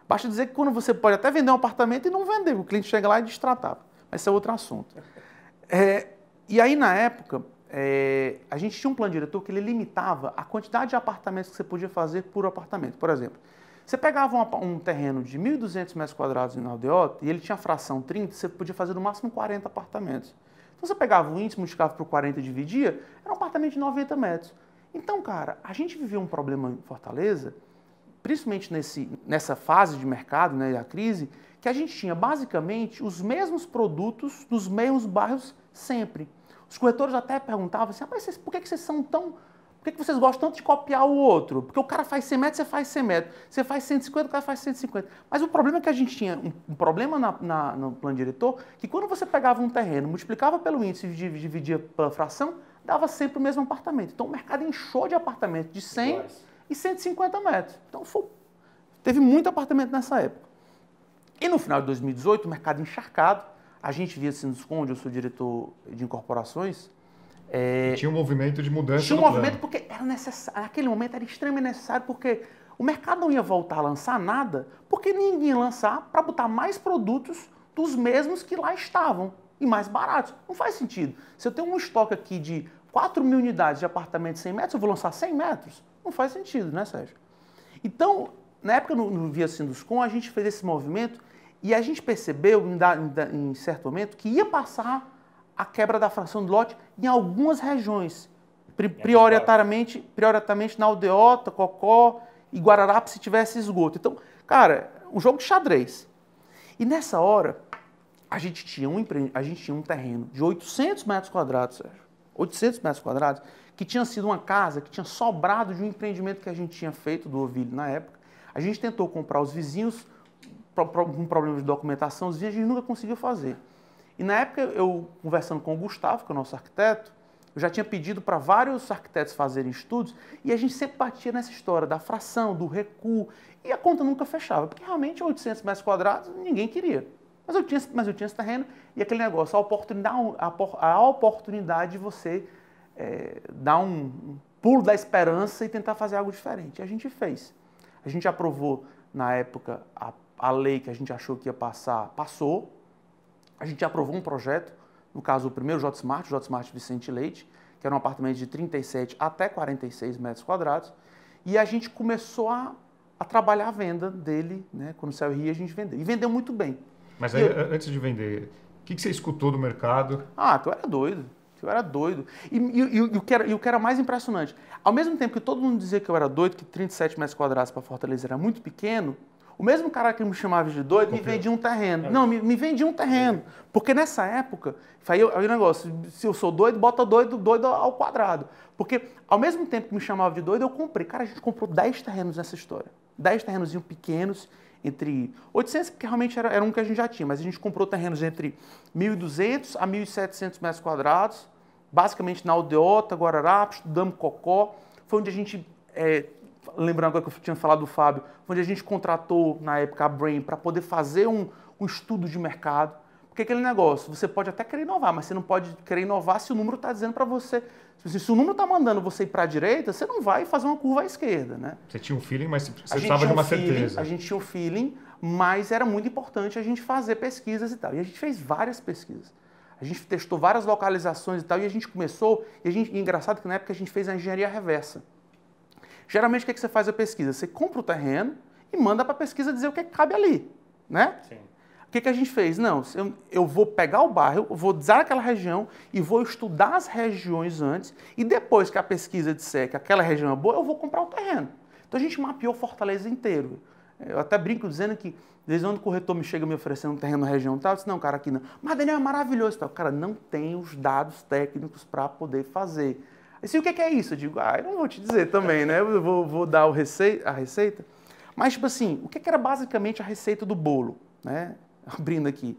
Basta dizer que quando você pode até vender um apartamento e não vender, o cliente chega lá e destratava. Mas esse é outro assunto. E aí, na época, a gente tinha um plano diretor que ele limitava a quantidade de apartamentos que você podia fazer por apartamento. Por exemplo, você pegava um terreno de 1.200 metros quadrados em Aldeota e ele tinha fração 30, você podia fazer no máximo 40 apartamentos. Então, você pegava o índice, multiplicava por 40 e dividia, era um apartamento de 90 metros. Então, cara, a gente viveu um problema em Fortaleza, principalmente nessa fase de mercado, né, da crise, que a gente tinha basicamente os mesmos produtos nos mesmos bairros sempre. Os corretores até perguntavam assim, mas por que vocês são tão... Por que vocês gostam tanto de copiar o outro? Porque o cara faz 100 metros, você faz 100 metros. Você faz 150, o cara faz 150. Mas o problema é que a gente tinha um problema no plano diretor, que quando você pegava um terreno, multiplicava pelo índice e dividia pela fração, dava sempre o mesmo apartamento. Então o mercado inchou de apartamento de 100 e 150 metros. Então teve muito apartamento nessa época. E no final de 2018, o mercado encharcado, a gente via assim nos Conde, eu sou diretor de incorporações. Tinha um movimento de mudança. Tinha um movimento porque era necessário, naquele momento era extremamente necessário, porque o mercado não ia voltar a lançar nada, porque ninguém ia lançar para botar mais produtos dos mesmos que lá estavam e mais baratos. Não faz sentido. Se eu tenho um estoque aqui de 4.000 unidades de apartamento de 100 metros, eu vou lançar 100 metros? Não faz sentido, né, Sérgio? Então, na época no Via Sinduscom, a gente fez esse movimento e a gente percebeu, em certo momento, que ia passar a quebra da fração do lote em algumas regiões, prioritariamente na Aldeota, Cocó e Guararapes, se tivesse esgoto. Então, cara, um jogo de xadrez. E nessa hora, a gente tinha um terreno de 800 metros quadrados, Sérgio, 800 metros quadrados, que tinha sido uma casa que tinha sobrado de um empreendimento que a gente tinha feito do Ovílio na época. A gente tentou comprar os vizinhos, com problemas de documentação, os vizinhos a gente nunca conseguiu fazer. E na época, eu conversando com o Gustavo, que é o nosso arquiteto, eu já tinha pedido para vários arquitetos fazerem estudos e a gente sempre batia nessa história da fração, do recuo, e a conta nunca fechava, porque realmente 800 metros quadrados ninguém queria. Mas eu tinha esse terreno e aquele negócio, a oportunidade de você dar um pulo da esperança e tentar fazer algo diferente. E a gente fez. A gente aprovou, na época, a lei que a gente achou que ia passar, passou. A gente aprovou um projeto, no caso o primeiro J-Smart Vicente Leite, que era um apartamento de 37 até 46 metros quadrados, e a gente começou a trabalhar a venda dele, né? Quando saiu o Rio, a gente vendeu. E vendeu muito bem. Mas aí, antes de vender, o que você escutou do mercado? Tu era doido. Eu era doido. E o que era mais impressionante, ao mesmo tempo que todo mundo dizia que eu era doido, que 37 metros quadrados para Fortaleza era muito pequeno, o mesmo cara que me chamava de doido me vendia um terreno. Não, me vendia um terreno. Porque nessa época, aí o negócio, se eu sou doido, bota doido ao quadrado. Porque ao mesmo tempo que me chamava de doido, eu comprei. Cara, a gente comprou 10 terrenos nessa história. 10 terrenozinhos pequenos, entre 800, porque realmente era um que a gente já tinha, mas a gente comprou terrenos entre 1.200 a 1.700 metros quadrados, basicamente na Aldeota, Guararapes, estudamos Cocó. Foi onde a gente... lembrando agora que eu tinha falado do Fábio, onde a gente contratou, na época, a Brain para poder fazer um estudo de mercado. Porque aquele negócio, você pode até querer inovar, mas você não pode querer inovar se o número está dizendo para você... Se o número está mandando você ir para a direita, você não vai fazer uma curva à esquerda, né? Você tinha um feeling, mas você precisava de uma certeza. A gente tinha um feeling, mas era muito importante a gente fazer pesquisas e tal. E a gente fez várias pesquisas. A gente testou várias localizações e tal, e a gente começou... E engraçado que na época a gente fez a engenharia reversa. Geralmente, o que você faz a pesquisa? Você compra o terreno e manda para a pesquisa dizer o que cabe ali, né? Sim. O que a gente fez? Não, eu vou pegar o bairro, eu vou dizer aquela região e vou estudar as regiões antes e depois que a pesquisa disser que aquela região é boa, eu vou comprar o terreno. Então, a gente mapeou Fortaleza inteiro. Eu até brinco dizendo que, desde quando o corretor me chega me oferecendo um terreno na região tal, eu disse, não, cara, aqui não. Mas, Daniel, é maravilhoso. Tal. Cara, não tem os dados técnicos para poder fazer. E se o que é isso? Eu digo, eu não vou te dizer também, né? Eu vou dar a receita. Mas, tipo assim, o que era basicamente a receita do bolo? Né? Abrindo aqui.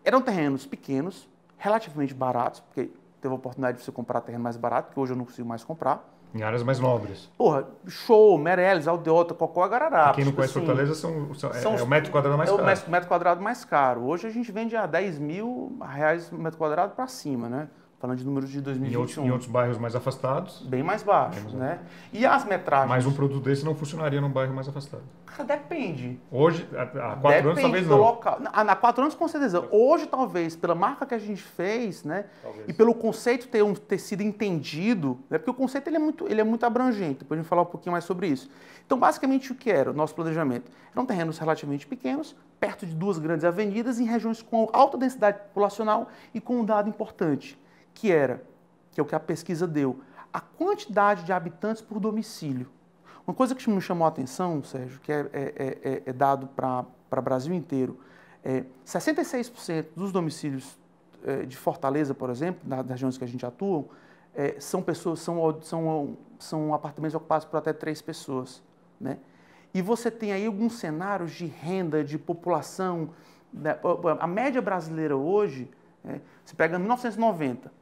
Eram terrenos pequenos, relativamente baratos, porque teve a oportunidade de você comprar terreno mais barato, que hoje eu não consigo mais comprar. Em áreas mais nobres. Porra, Show, Meireles, Aldeota, Cocó, Guararapes. E quem não conhece Fortaleza é o metro quadrado mais caro. É o metro quadrado mais caro. Hoje a gente vende a R$10.000 metro quadrado para cima, né? Falando de números de 2021. Em outros bairros mais afastados. Bem mais baixos, né? E as metragens... Mas um produto desse não funcionaria num bairro mais afastado. Cara, depende. Hoje, há 4 anos talvez não. Local. Há 4 anos com certeza. Hoje talvez, pela marca que a gente fez, né? Talvez. E pelo conceito ter sido entendido, né? Porque o conceito ele é muito abrangente, depois a gente falar um pouquinho mais sobre isso. Então, basicamente, o que era o nosso planejamento? Eram terrenos relativamente pequenos, perto de 2 grandes avenidas, em regiões com alta densidade populacional e com um dado importante, que é o que a pesquisa deu, a quantidade de habitantes por domicílio. Uma coisa que me chamou a atenção, Sérgio, que é dado para o Brasil inteiro, 66% dos domicílios de Fortaleza, por exemplo, das regiões que a gente atua, são apartamentos ocupados por até 3 pessoas. Né? E você tem aí alguns cenários de renda, de população. Né? A média brasileira hoje, você pega 1990,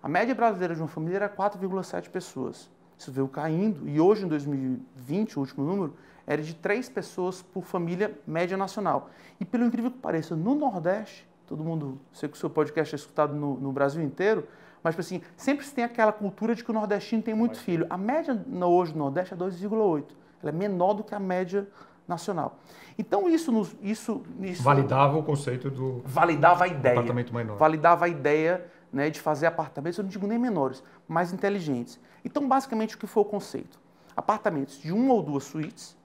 a média brasileira de uma família era 4,7 pessoas. Isso veio caindo e hoje, em 2020, o último número, era de 3 pessoas por família média nacional. E pelo incrível que pareça, no Nordeste, todo mundo, sei que o seu podcast é escutado no Brasil inteiro, mas assim, sempre se tem aquela cultura de que o nordestino tem muito filho. A média hoje no Nordeste é 2,8. Ela é menor do que a média nacional. Então isso validava o conceito do... Validava a ideia. Apartamento menor. Validava a ideia, né, de fazer apartamentos, eu não digo nem menores, mais inteligentes. Então, basicamente, o que foi o conceito? Apartamentos de 1 ou 2 suítes,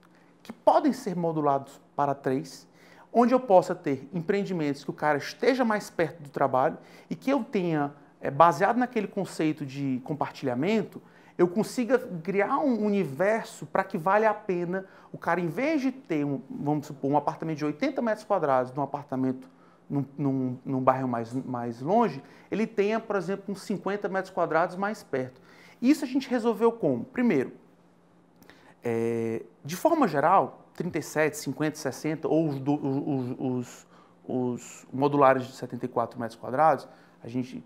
que podem ser modulados para 3, onde eu possa ter empreendimentos que o cara esteja mais perto do trabalho e que eu tenha, baseado naquele conceito de compartilhamento, eu consiga criar um universo para que valha a pena o cara, em vez de ter, vamos supor, um apartamento de 80 metros quadrados, num apartamento num bairro mais longe, ele tenha, por exemplo, uns 50 metros quadrados mais perto. Isso a gente resolveu como? Primeiro, de forma geral, 37, 50, 60 ou os modulares de 74 metros quadrados,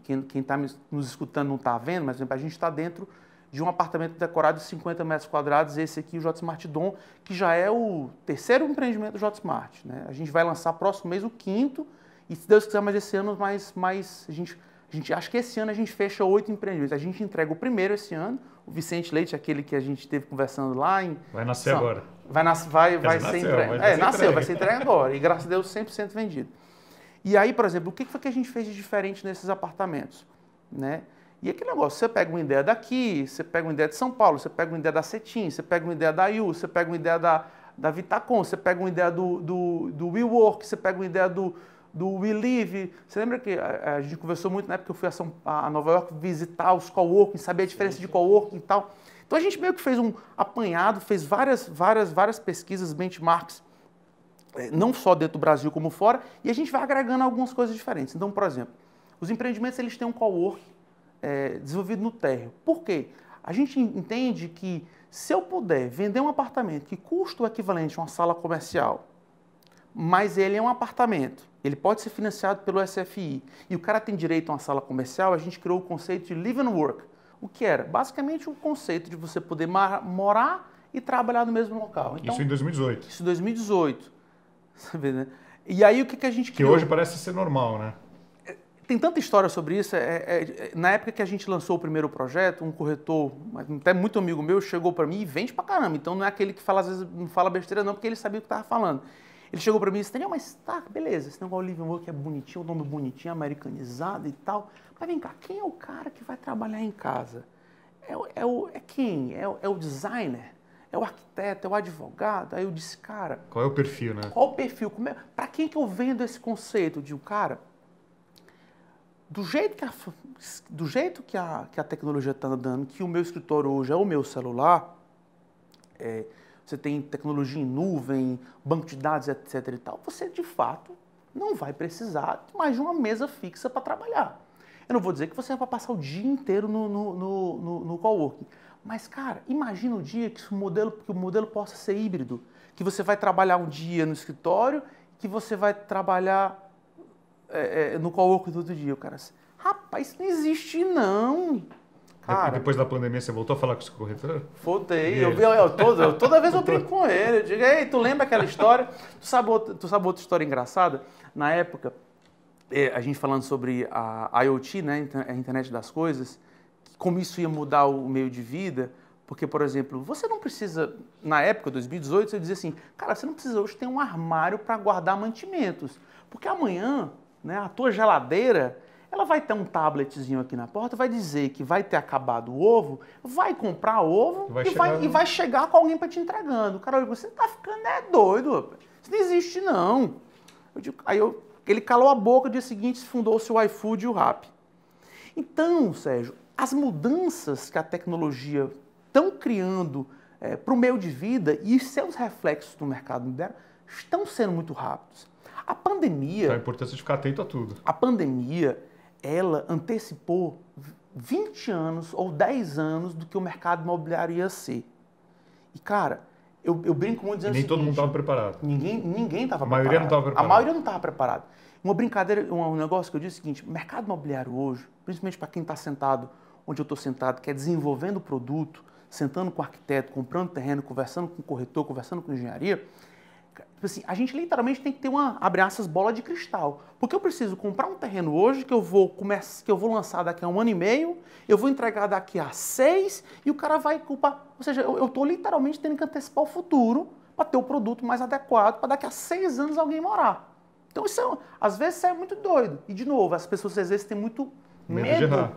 quem está nos escutando não está vendo, mas a gente está dentro de um apartamento decorado de 50 metros quadrados, esse aqui, o JSmart Dom, que já é o 3º empreendimento do JSmart. Né? A gente vai lançar próximo mês o 5º, e se Deus quiser, mais esse ano, a gente acha que esse ano a gente fecha 8 empreendimentos. A gente entrega o primeiro esse ano, o Vicente Leite, aquele que a gente esteve conversando lá em... Vai nascer agora. Vai ser entregue. Vai ser entregue agora. E graças a Deus 100% vendido. E aí, por exemplo, o que foi que a gente fez de diferente nesses apartamentos? Né? E aquele negócio, você pega uma ideia daqui, você pega uma ideia de São Paulo, você pega uma ideia da Cetim, você pega uma ideia da IU, você pega uma ideia da Vitacom, você pega uma ideia do WeWork, você pega uma ideia do WeLive. Você lembra que a gente conversou muito na época que eu fui a Nova York visitar os coworking, saber a diferença de coworking e tal. Então a gente meio que fez um apanhado, fez várias pesquisas, benchmarks, não só dentro do Brasil como fora, e a gente vai agregando algumas coisas diferentes. Então, por exemplo, os empreendimentos eles têm um coworking desenvolvido no térreo. Por quê? A gente entende que se eu puder vender um apartamento que custa o equivalente a uma sala comercial, mas ele é um apartamento, ele pode ser financiado pelo SFI, e o cara tem direito a uma sala comercial, a gente criou o conceito de live and work. O que era? Basicamente o conceito de você poder morar e trabalhar no mesmo local. Então, isso em 2018. Isso em 2018. Sabe, né? E aí o que a gente criou? Que hoje parece ser normal, né? Tem tanta história sobre isso. Na época que a gente lançou o primeiro projeto, um corretor, até muito amigo meu, chegou para mim e vende pra caramba. Então não é aquele que fala, às vezes não fala besteira não, porque ele sabia o que estava falando. Ele chegou para mim e disse, Daniel, mas tá, beleza, esse negócio Live and Work é bonitinho, o nome bonitinho, americanizado e tal. Mas vem cá, quem é o cara que vai trabalhar em casa? Quem? É o designer? É o arquiteto? É o advogado? Aí eu disse, cara... Qual é o perfil, né? Qual o perfil? Para quem que eu vendo esse conceito de um cara... Do jeito que a tecnologia está dando, que o meu escritório hoje é o meu celular, você tem tecnologia em nuvem, banco de dados, etc. e tal, você de fato não vai precisar de mais de uma mesa fixa para trabalhar. Eu não vou dizer que você vai passar o dia inteiro no coworking. Mas, cara, imagina o dia que o modelo possa ser híbrido. Que você vai trabalhar um dia no escritório, que você vai trabalhar no coworking do outro dia. O cara assim, rapaz, isso não existe não. Cara, depois da pandemia você voltou a falar com esse corretor? Voltei. Toda vez eu brinco com ele. Eu digo, ei, tu lembra aquela história? Tu sabe outra história engraçada? Na época, a gente falando sobre a IoT, né, a internet das coisas, como isso ia mudar o meio de vida, porque, por exemplo, você não precisa, na época, 2018, você dizia assim, cara, você não precisa hoje ter um armário para guardar mantimentos, porque amanhã, né, a tua geladeira, ela vai ter um tabletzinho aqui na porta, vai dizer que vai ter acabado o ovo, vai comprar ovo e vai chegar com alguém para te entregando. O cara olha, você tá ficando doido, rapaz. Isso não existe, não. Ele calou a boca, no dia seguinte fundou-se o iFood e o Rappi. Então, Sérgio, as mudanças que a tecnologia estão criando para o meio de vida e seus reflexos no mercado imobiliário estão sendo muito rápidos. A pandemia... Então, a importância de ficar atento a tudo. A pandemia, ela antecipou 20 anos ou 10 anos do que o mercado imobiliário ia ser. E, cara, eu brinco muito dizendo o seguinte... Nem todo mundo estava preparado. Ninguém estava preparado. A maioria não estava preparada. A maioria não estava preparada. Uma brincadeira, um negócio que eu disse é o seguinte, o mercado imobiliário hoje, principalmente para quem está sentado onde eu estou sentado, que é desenvolvendo o produto, sentando com o arquiteto, comprando terreno, conversando com o corretor, conversando com a engenharia, assim, a gente literalmente tem que ter uma, abre aspas, bola de cristal. Porque eu preciso comprar um terreno hoje que eu vou lançar daqui a 1 ano e meio, eu vou entregar daqui a 6 e o cara vai culpar. Ou seja, eu estou literalmente tendo que antecipar o futuro para ter o produto mais adequado para daqui a 6 anos alguém morar. Então, às vezes, isso é muito doido. E, de novo, as pessoas às vezes têm muito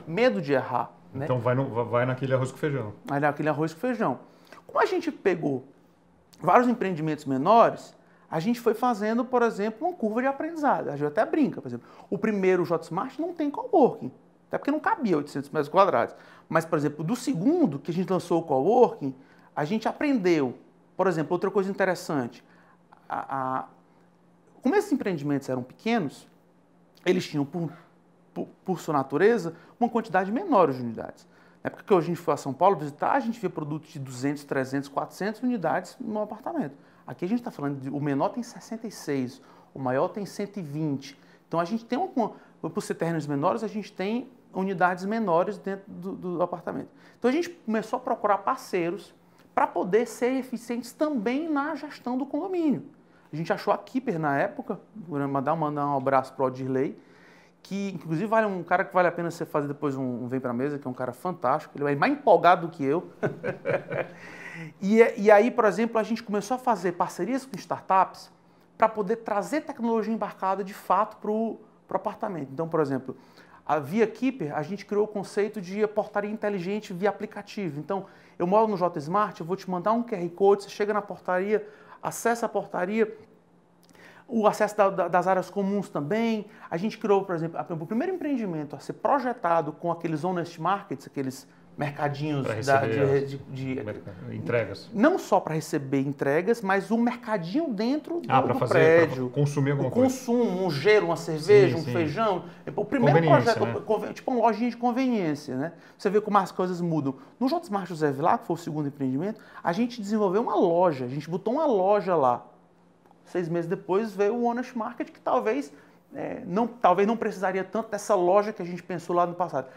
medo de errar. Né? Então, vai naquele arroz com feijão. Vai naquele arroz com feijão. Como a gente pegou vários empreendimentos menores, a gente foi fazendo, por exemplo, uma curva de aprendizado. A gente até brinca, por exemplo. O primeiro, o JSmart, não tem coworking. Até porque não cabia 800 metros quadrados. Mas, por exemplo, do segundo, que a gente lançou o coworking, a gente aprendeu. Por exemplo, outra coisa interessante. Como esses empreendimentos eram pequenos, eles tinham, por sua natureza, uma quantidade menor de unidades. Na época que a gente foi a São Paulo visitar, a gente via produtos de 200, 300, 400 unidades no apartamento. Aqui a gente está falando, o menor tem 66, o maior tem 120. Então a gente tem, por ser terrenos menores, a gente tem unidades menores dentro do apartamento. Então a gente começou a procurar parceiros para poder ser eficientes também na gestão do condomínio. A gente achou a Keeper na época, vou mandar um abraço para o Odirley, que inclusive um cara que vale a pena você fazer depois um Vem Pra Mesa, que é um cara fantástico, ele é mais empolgado do que eu. E aí, por exemplo, a gente começou a fazer parcerias com startups para poder trazer tecnologia embarcada de fato para o apartamento. Então, por exemplo, a Via Keeper, a gente criou o conceito de portaria inteligente via aplicativo. Então, eu moro no JSmart, eu vou te mandar um QR Code, você chega na portaria, acessa a portaria, o acesso das áreas comuns também. A gente criou, por exemplo, o primeiro empreendimento a ser projetado com aqueles honest markets, aqueles mercadinhos de entregas. Não só para receber entregas, mas um mercadinho dentro do fazer, prédio. Para consumir alguma coisa. Consumo, um gelo, uma cerveja, um feijão. O primeiro projeto, né? Tipo uma lojinha de conveniência, né? Você vê como as coisas mudam. No JSmart José Vilar, que foi o segundo empreendimento, a gente desenvolveu uma loja, a gente botou uma loja lá. 6 meses depois veio o Honest Market, que talvez não precisaria tanto dessa loja que a gente pensou lá no passado.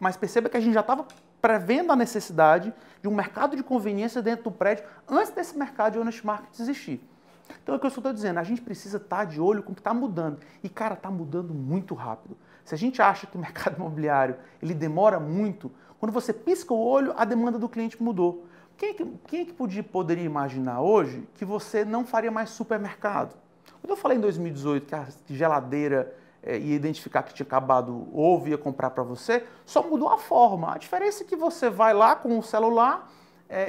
Mas perceba que a gente já estava prevendo a necessidade de um mercado de conveniência dentro do prédio antes desse mercado de Honest Market existir. Então é o que eu estou dizendo, a gente precisa estar de olho com o que está mudando. E, cara, está mudando muito rápido. Se a gente acha que o mercado imobiliário ele demora muito, quando você pisca o olho, a demanda do cliente mudou. Quem é que poderia imaginar hoje que você não faria mais supermercado? Quando eu falei em 2018 que a geladeira ia identificar que tinha acabado o ovo e ia comprar para você, só mudou a forma. A diferença é que você vai lá com o celular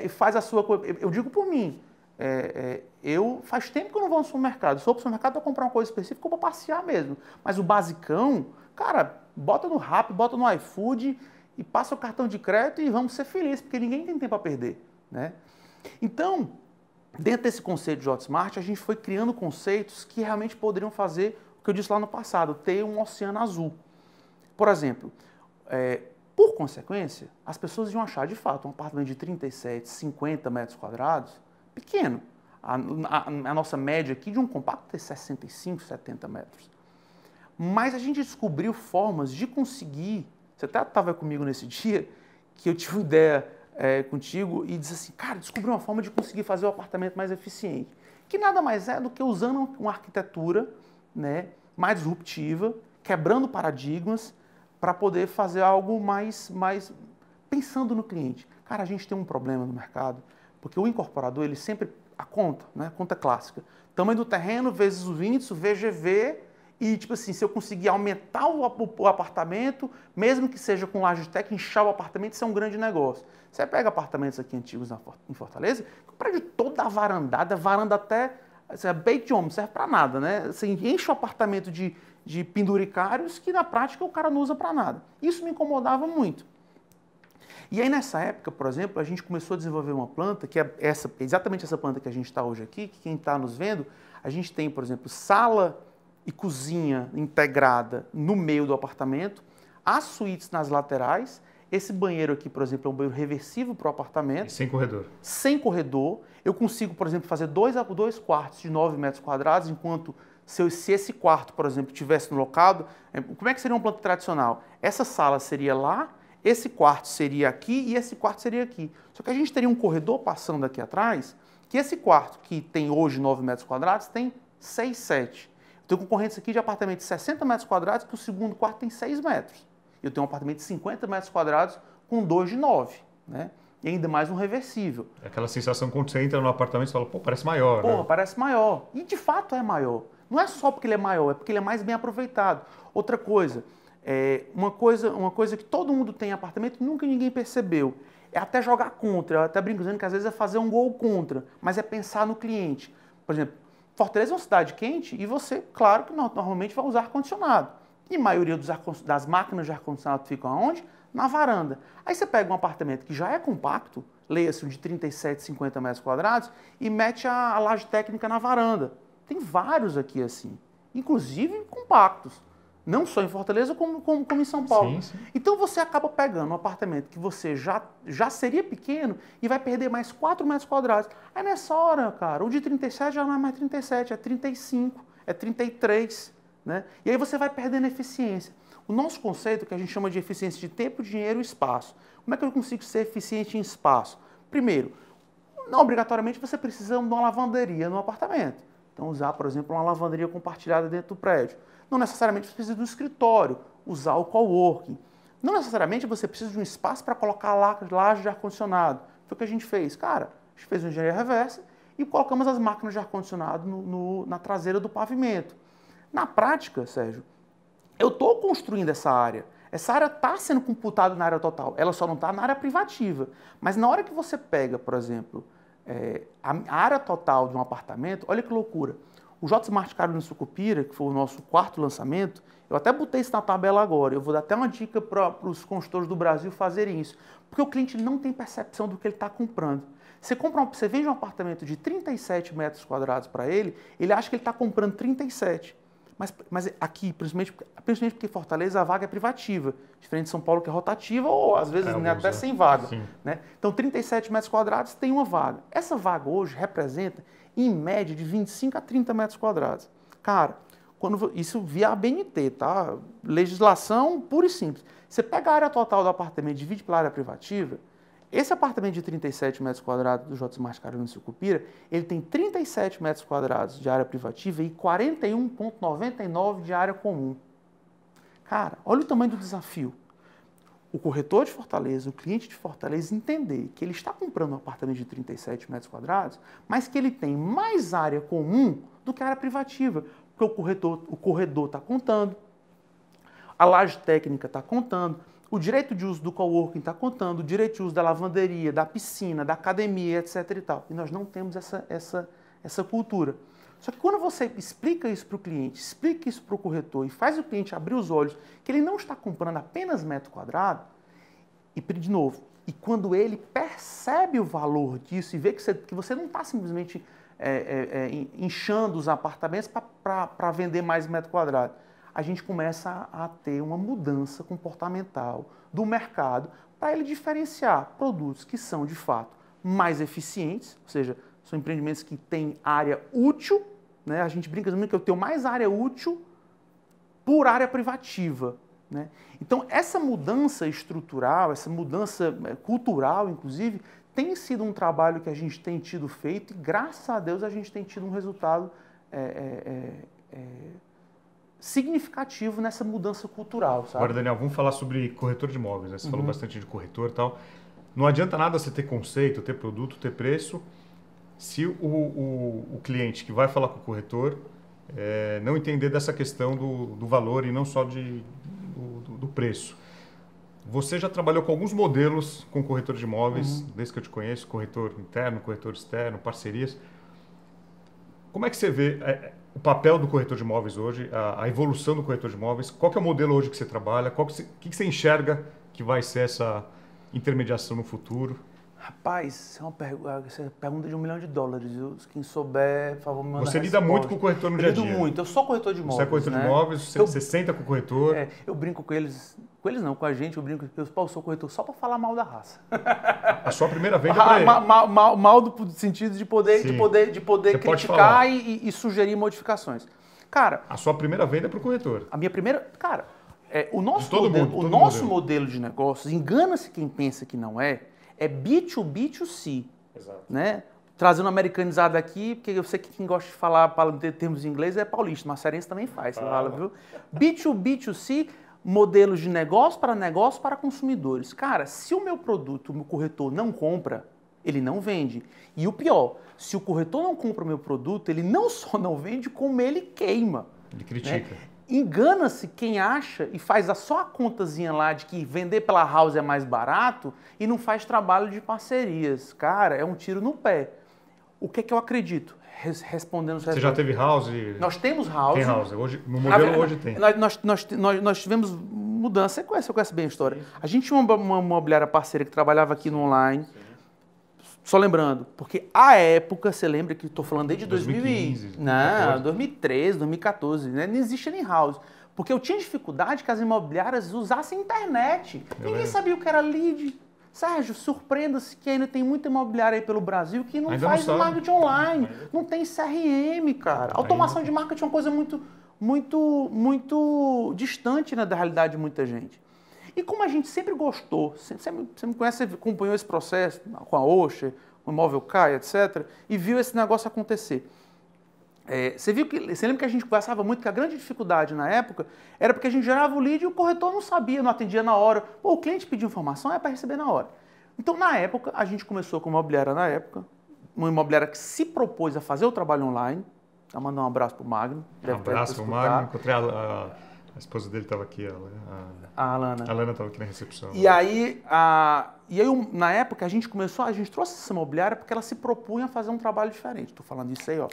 e faz a sua coisa. Eu digo por mim, faz tempo que eu não vou no supermercado. Se for para o supermercado para comprar uma coisa específica, eu vou passear mesmo. Mas o basicão, cara, bota no Rappi, bota no iFood e passa o cartão de crédito e vamos ser felizes, porque ninguém tem tempo a perder. Né? Então, dentro desse conceito de Hotmart, a gente foi criando conceitos que realmente poderiam fazer o que eu disse lá no passado, ter um oceano azul. Por exemplo, por consequência, as pessoas iam achar, de fato, um apartamento de 37, 50 metros quadrados pequeno. A nossa média aqui de um compacto é 65, 70 metros. Mas a gente descobriu formas de conseguir, você até estava comigo nesse dia, que eu tive uma ideia contigo e disse assim, cara, descobri uma forma de conseguir fazer o apartamento mais eficiente. Que nada mais é do que usando uma arquitetura, né, mais disruptiva, quebrando paradigmas, para poder fazer algo mais pensando no cliente. Cara, a gente tem um problema no mercado, porque o incorporador, ele sempre, a conta, né, a conta clássica, tamanho do terreno vezes o índice, o VGV, e tipo assim, se eu conseguir aumentar o apartamento, mesmo que seja com Logitech, inchar o apartamento, isso é um grande negócio. Você pega apartamentos aqui antigos em Fortaleza, o prédio toda varandada, varanda até, bait de homem, não serve para nada, né? Você enche o apartamento de penduricários que na prática o cara não usa para nada. Isso me incomodava muito. E aí nessa época, por exemplo, a gente começou a desenvolver uma planta, que é exatamente essa planta que a gente está hoje aqui, que quem está nos vendo, a gente tem, por exemplo, sala e cozinha integrada no meio do apartamento, as suítes nas laterais, esse banheiro aqui, por exemplo, é um banheiro reversível para o apartamento. E sem corredor. Sem corredor. Eu consigo, por exemplo, fazer dois quartos de 9 metros quadrados, enquanto se esse quarto, por exemplo, tivesse no locado, como é que seria uma planta tradicional? Essa sala seria lá, esse quarto seria aqui e esse quarto seria aqui. Só que a gente teria um corredor passando aqui atrás, que esse quarto, que tem hoje 9 metros quadrados, tem 6, 7. Eu tenho concorrentes aqui de apartamento de 60 metros quadrados, que o segundo quarto tem 6 metros. Eu tenho um apartamento de 50 metros quadrados com 2 de 9, né? E ainda mais um reversível. É aquela sensação quando você entra no apartamento e fala, pô, parece maior. Pô, né? Parece maior. E de fato é maior. Não é só porque ele é maior, é porque ele é mais bem aproveitado. Outra coisa, uma coisa que todo mundo tem em apartamento e nunca ninguém percebeu, é até jogar contra. Eu até brinco dizendo que às vezes é fazer um gol contra, mas é pensar no cliente. Por exemplo, Fortaleza é uma cidade quente e você, claro que normalmente vai usar ar-condicionado. E a maioria das máquinas de ar-condicionado ficam aonde? Na varanda. Aí você pega um apartamento que já é compacto, leia-se de 37, 50 metros quadrados, e mete a laje técnica na varanda. Tem vários aqui assim, inclusive compactos. Não só em Fortaleza, como em São Paulo. Sim. Então você acaba pegando um apartamento que você já seria pequeno e vai perder mais 4 metros quadrados. Aí nessa hora, cara, o de 37 já não é mais 37, é 35, é 33, né? E aí você vai perdendo eficiência. O nosso conceito, que a gente chama de eficiência de tempo, dinheiro e espaço. Como é que eu consigo ser eficiente em espaço? Primeiro, não obrigatoriamente você precisa de uma lavanderia no apartamento. Então usar, por exemplo, uma lavanderia compartilhada dentro do prédio. Não necessariamente você precisa do escritório, usar o coworking. Não necessariamente você precisa de um espaço para colocar laje de ar-condicionado. Foi o que a gente fez. Cara, a gente fez uma engenharia reversa e colocamos as máquinas de ar-condicionado na traseira do pavimento. Na prática, Sérgio, eu estou construindo essa área. Essa área está sendo computada na área total. Ela só não está na área privativa. Mas na hora que você pega, por exemplo, a área total de um apartamento, olha que loucura. O Hotmart Carolina Sucupira, que foi o nosso 4º lançamento, eu até botei isso na tabela agora. Eu vou dar até uma dica para os consultores do Brasil fazerem isso. Porque o cliente não tem percepção do que ele está comprando. Você vende um apartamento de 37 metros quadrados para ele acha que ele está comprando 37. Mas aqui, principalmente porque Fortaleza a vaga é privativa, diferente de São Paulo que é rotativa ou às vezes até sem vaga. Né? Então 37 metros quadrados tem uma vaga. Essa vaga hoje representa em média de 25 a 30 metros quadrados. Cara, isso via ABNT, tá? Legislação pura e simples. Você pega a área total do apartamento e divide pela área privativa, esse apartamento de 37 metros quadrados do Hotmart Carolina Sucupira, ele tem 37 metros quadrados de área privativa e 41,99 de área comum. Cara, olha o tamanho do desafio. O corretor de Fortaleza, o cliente de Fortaleza entender que ele está comprando um apartamento de 37 metros quadrados, mas que ele tem mais área comum do que área privativa, porque o corredor está contando, a laje técnica está contando, o direito de uso do coworking está contando, o direito de uso da lavanderia, da piscina, da academia, etc. e tal. E nós não temos essa cultura. Só que quando você explica isso para o cliente, explica isso para o corretor e faz o cliente abrir os olhos que ele não está comprando apenas metro quadrado, e de novo, E quando ele percebe o valor disso e vê que você não está simplesmente inchando os apartamentos para vender mais metro quadrado, a gente começa a ter uma mudança comportamental do mercado para ele diferenciar produtos que são, de fato, mais eficientes, ou seja, são empreendimentos que têm área útil, né? A gente brinca muito que eu tenho mais área útil por área privativa, né? Então, essa mudança estrutural, essa mudança cultural, inclusive, tem sido um trabalho que a gente tem tido feito e, graças a Deus, a gente tem tido um resultado significativo nessa mudança cultural, sabe? Agora, Daniel, vamos falar sobre corretor de imóveis, né? Você falou bastante de corretor e tal. Não adianta nada você ter conceito, ter produto, ter preço, se o cliente que vai falar com o corretor não entender dessa questão do valor e não só do preço. Você já trabalhou com alguns modelos com corretor de imóveis, desde que eu te conheço, corretor interno, corretor externo, parcerias. Como é que você vê o papel do corretor de imóveis hoje, a evolução do corretor de imóveis? Qual que é o modelo hoje que você trabalha? O que você enxerga que vai ser essa intermediação no futuro? Rapaz, essa é uma pergunta de $1 milhão, viu? Quem souber, por favor, me manda. Você lida muito com o corretor no dia a dia. Eu lido muito, eu sou corretor de imóveis. Você é corretor de imóveis, você senta com o corretor. Eu brinco com eles não, com a gente, eu brinco, eu sou corretor só para falar mal da raça. A sua primeira venda é para ele. Mal do sentido de poder criticar e sugerir modificações. Cara, a sua primeira venda é para o corretor. A minha primeira, cara, o nosso modelo de negócios, engana-se quem pensa que não é B2B2C. Exato. Né? Trazendo americanizado aqui, porque eu sei que quem gosta de falar termos em inglês é paulista, mas cearense também faz, você fala, viu? B2B2C, modelos de negócio para consumidores. Cara, se o meu produto, o meu corretor não compra, ele não vende. E o pior, se o corretor não compra o meu produto, ele não só não vende, como ele queima. Ele critica. Né? Engana-se quem acha e faz só a contazinha lá de que vender pela house é mais barato e não faz trabalho de parcerias. Cara, é um tiro no pé. O que é que eu acredito? Respondendo... Você já teve house? Nós temos house. Tem house. Hoje, no modelo hoje tem. Nós tivemos mudança. Você conhece bem a história. Sim. A gente tinha uma imobiliária parceira que trabalhava aqui no online. Sim. Só lembrando, porque à época, você lembra que estou falando desde 2015, 2013, 2014, né? Não existia nem house. Porque eu tinha dificuldade que as imobiliárias usassem internet. Ninguém sabia o que era lead. Sérgio, surpreenda-se que ainda tem muita imobiliária aí pelo Brasil que não faz marketing online. Não tem CRM, cara. Automação de marketing é uma coisa muito distante, né, da realidade de muita gente. E como a gente sempre gostou, você me conhece, você acompanhou esse processo com a Osher, o Imóvel Cai, etc., e viu esse negócio acontecer. Você lembra que a gente conversava muito que a grande dificuldade na época era porque a gente gerava o lead e o corretor não sabia, não atendia na hora. Pô, o cliente pediu informação, é para receber na hora. Então, na época, a gente começou com uma imobiliária uma imobiliária que se propôs a fazer o trabalho online. Vou mandar um abraço para o Magno. Um abraço para o Magno. Encontrei a esposa dele estava aqui, a Alana. A Alana estava aqui na recepção. E aí, na época, a gente trouxe essa imobiliária porque ela se propunha a fazer um trabalho diferente. Estou falando isso aí, ó.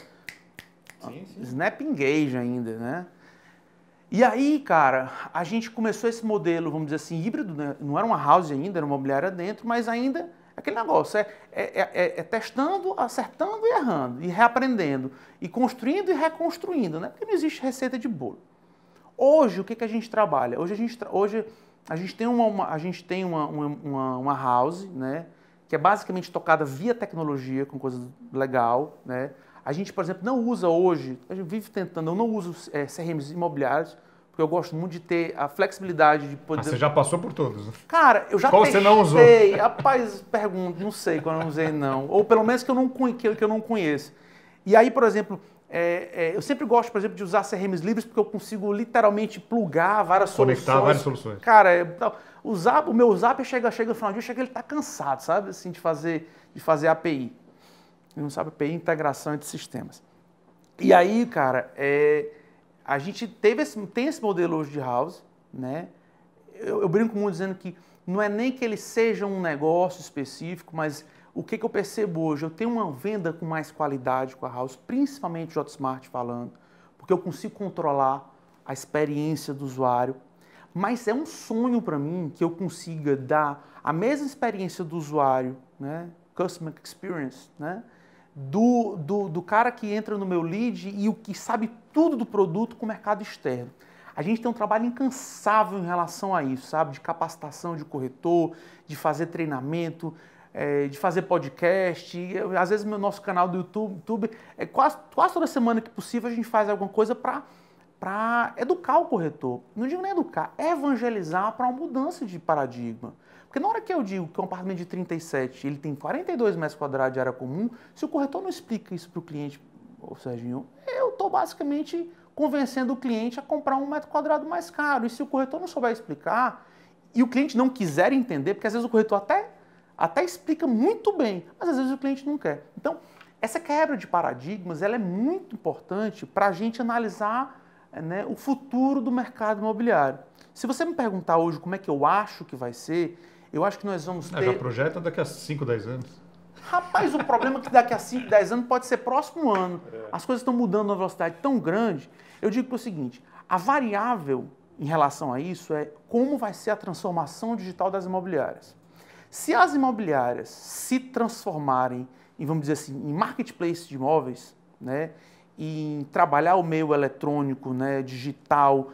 Sim. Snap Engage ainda, né? E aí, cara, a gente começou esse modelo, vamos dizer assim, híbrido, né? Não era uma house ainda, era uma imobiliária dentro, mas ainda aquele negócio, testando, acertando e errando, e reaprendendo, e construindo e reconstruindo, né? Porque não existe receita de bolo. Hoje, o que a gente trabalha? Hoje a gente tem uma house, né, que é basicamente tocada via tecnologia, com coisa legal, né? A gente, por exemplo, não usa hoje, a gente vive tentando, eu não uso CRMs imobiliários, porque eu gosto muito de ter a flexibilidade de poder... Você já passou por todos, né? Cara, eu já Qual você não usou? Rapaz, pergunto, não sei qual eu não usei, não. Ou pelo menos que eu não conheço. E aí, por exemplo... eu sempre gosto, por exemplo, de usar CRMs livres porque eu consigo literalmente plugar várias soluções. Conectar várias soluções. Cara, o meu Zap chega no final do dia, ele está cansado, sabe, assim, de fazer API. Ele não sabe API, integração entre sistemas. E aí, cara, a gente tem esse modelo hoje de house, né? Eu brinco muito dizendo que não é nem que ele seja um negócio específico, mas... O que eu percebo hoje? Eu tenho uma venda com mais qualidade com a house, principalmente o Hotmart falando, porque eu consigo controlar a experiência do usuário. Mas é um sonho para mim que eu consiga dar a mesma experiência do usuário, né? Customer experience, né? Do cara que entra no meu lead e o que sabe tudo do produto com o mercado externo. A gente tem um trabalho incansável em relação a isso, sabe? De capacitação de corretor, de fazer treinamento, de fazer podcast. Às vezes no nosso canal do YouTube quase toda semana que possível a gente faz alguma coisa para educar o corretor. Não digo nem educar, é evangelizar para uma mudança de paradigma. Porque na hora que eu digo que um apartamento de 37 ele tem 42 metros quadrados de área comum, se o corretor não explica isso para o cliente, ô Serginho, eu estou basicamente convencendo o cliente a comprar um metro quadrado mais caro. E se o corretor não souber explicar e o cliente não quiser entender, porque às vezes o corretor até explica muito bem, mas às vezes o cliente não quer. Então, essa quebra de paradigmas ela é muito importante para a gente analisar, né, o futuro do mercado imobiliário. Se você me perguntar hoje como é que eu acho que vai ser, eu acho que nós vamos ter... Já projeta daqui a 5, 10 anos. Rapaz, o problema é que daqui a 5, 10 anos pode ser próximo ano. As coisas estão mudando numa velocidade tão grande. Eu digo que é o seguinte, a variável em relação a isso é como vai ser a transformação digital das imobiliárias. Se as imobiliárias se transformarem em, vamos dizer assim, em marketplace de imóveis, né, em trabalhar o meio eletrônico, né, digital,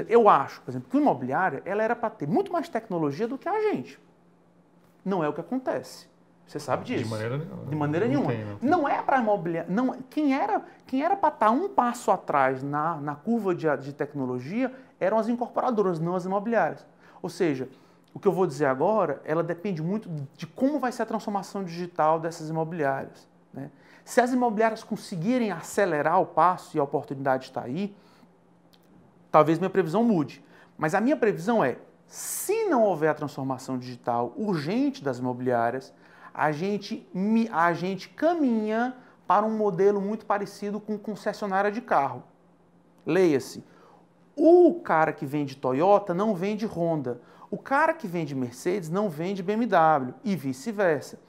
eu acho, por exemplo, que uma imobiliária ela era para ter muito mais tecnologia do que a gente. Não é o que acontece. Você sabe disso? De maneira nenhuma. De maneira nenhuma. Não é para imobiliária. Não, quem era para estar um passo atrás na curva de tecnologia eram as incorporadoras, não as imobiliárias. Ou seja, o que eu vou dizer agora, ela depende muito de como vai ser a transformação digital dessas imobiliárias, né? Se as imobiliárias conseguirem acelerar o passo e a oportunidade está aí, talvez minha previsão mude. Mas a minha previsão é, se não houver a transformação digital urgente das imobiliárias, a gente caminha para um modelo muito parecido com concessionária de carro. Leia-se, o cara que vende Toyota não vende Honda, o cara que vende Mercedes não vende BMW e vice-versa.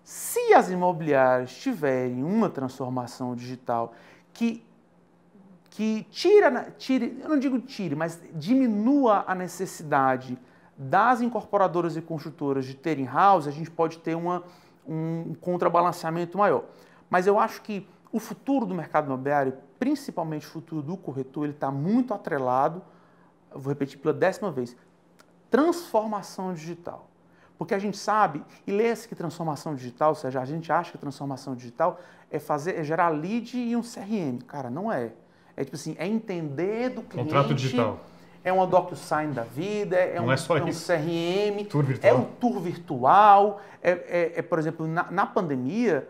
Se as imobiliárias tiverem uma transformação digital que tire, eu não digo tire, mas diminua a necessidade das incorporadoras e construtoras de terem house, a gente pode ter um contrabalanceamento maior. Mas eu acho que o futuro do mercado imobiliário, principalmente o futuro do corretor, ele está muito atrelado, eu vou repetir pela 10ª vez, transformação digital. Porque a gente sabe, e lê-se que transformação digital, ou seja, a gente acha que transformação digital é gerar lead e um CRM. Cara, não é. É tipo assim, é entender do cliente. Contrato digital. É uma DocuSign da vida, é um CRM, tour virtual. É um tour virtual. Por exemplo, na pandemia,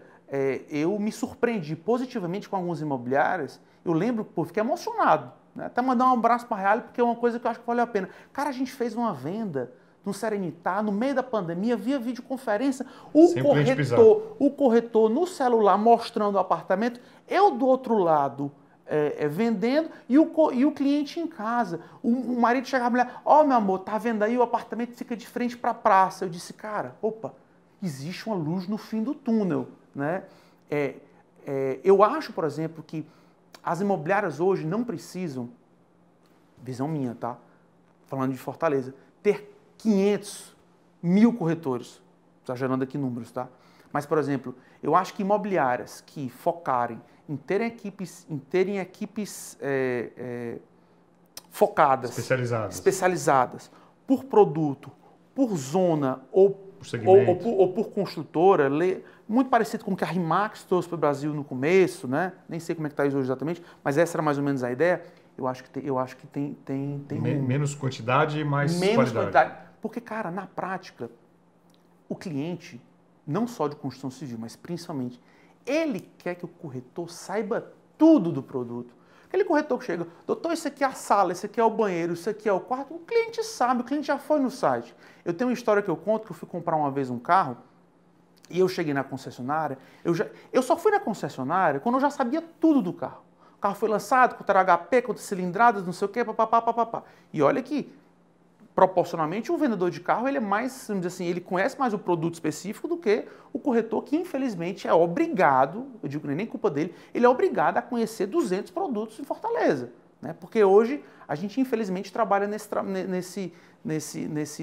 eu me surpreendi positivamente com algumas imobiliárias. Eu lembro, pô, fiquei emocionado. Né? Até mandar um abraço para a Real, porque é uma coisa que eu acho que valeu a pena. Cara, a gente fez uma venda no Serenitar, no meio da pandemia, via videoconferência, o corretor no celular mostrando o apartamento, eu do outro lado vendendo e o cliente em casa. O marido chegava e falava, ó, meu amor, tá vendo aí, o apartamento fica de frente para a praça. Eu disse, cara, opa, existe uma luz no fim do túnel, né? Eu acho, por exemplo, que as imobiliárias hoje não precisam, visão minha, tá? Falando de Fortaleza, ter 500 mil corretores, exagerando aqui números, tá? Mas, por exemplo, eu acho que imobiliárias que focarem em terem equipes focadas, especializadas por produto, por zona ou por construtora, muito parecido com o que a RIMAX trouxe para o Brasil no começo, né? Nem sei como é que está isso hoje exatamente, mas essa era mais ou menos a ideia. Eu acho que tem menos quantidade e mais qualidade. Porque, cara, na prática, o cliente, não só de construção civil, mas principalmente, ele quer que o corretor saiba tudo do produto. Aquele corretor que chega, doutor, isso aqui é a sala, isso aqui é o banheiro, isso aqui é o quarto, o cliente sabe, o cliente já foi no site. Eu tenho uma história que eu conto, que eu fui comprar uma vez um carro, e eu cheguei na concessionária, eu só fui na concessionária quando eu já sabia tudo do carro. O carro foi lançado, quanto era HP, quantas cilindradas, não sei o quê, papapá. E olha que, proporcionalmente, o vendedor de carro, ele é mais, vamos dizer assim, ele conhece mais o produto específico do que o corretor, que infelizmente é obrigado, eu digo que não é nem culpa dele, ele é obrigado a conhecer 200 produtos em Fortaleza, né? Porque hoje a gente, infelizmente, trabalha nesse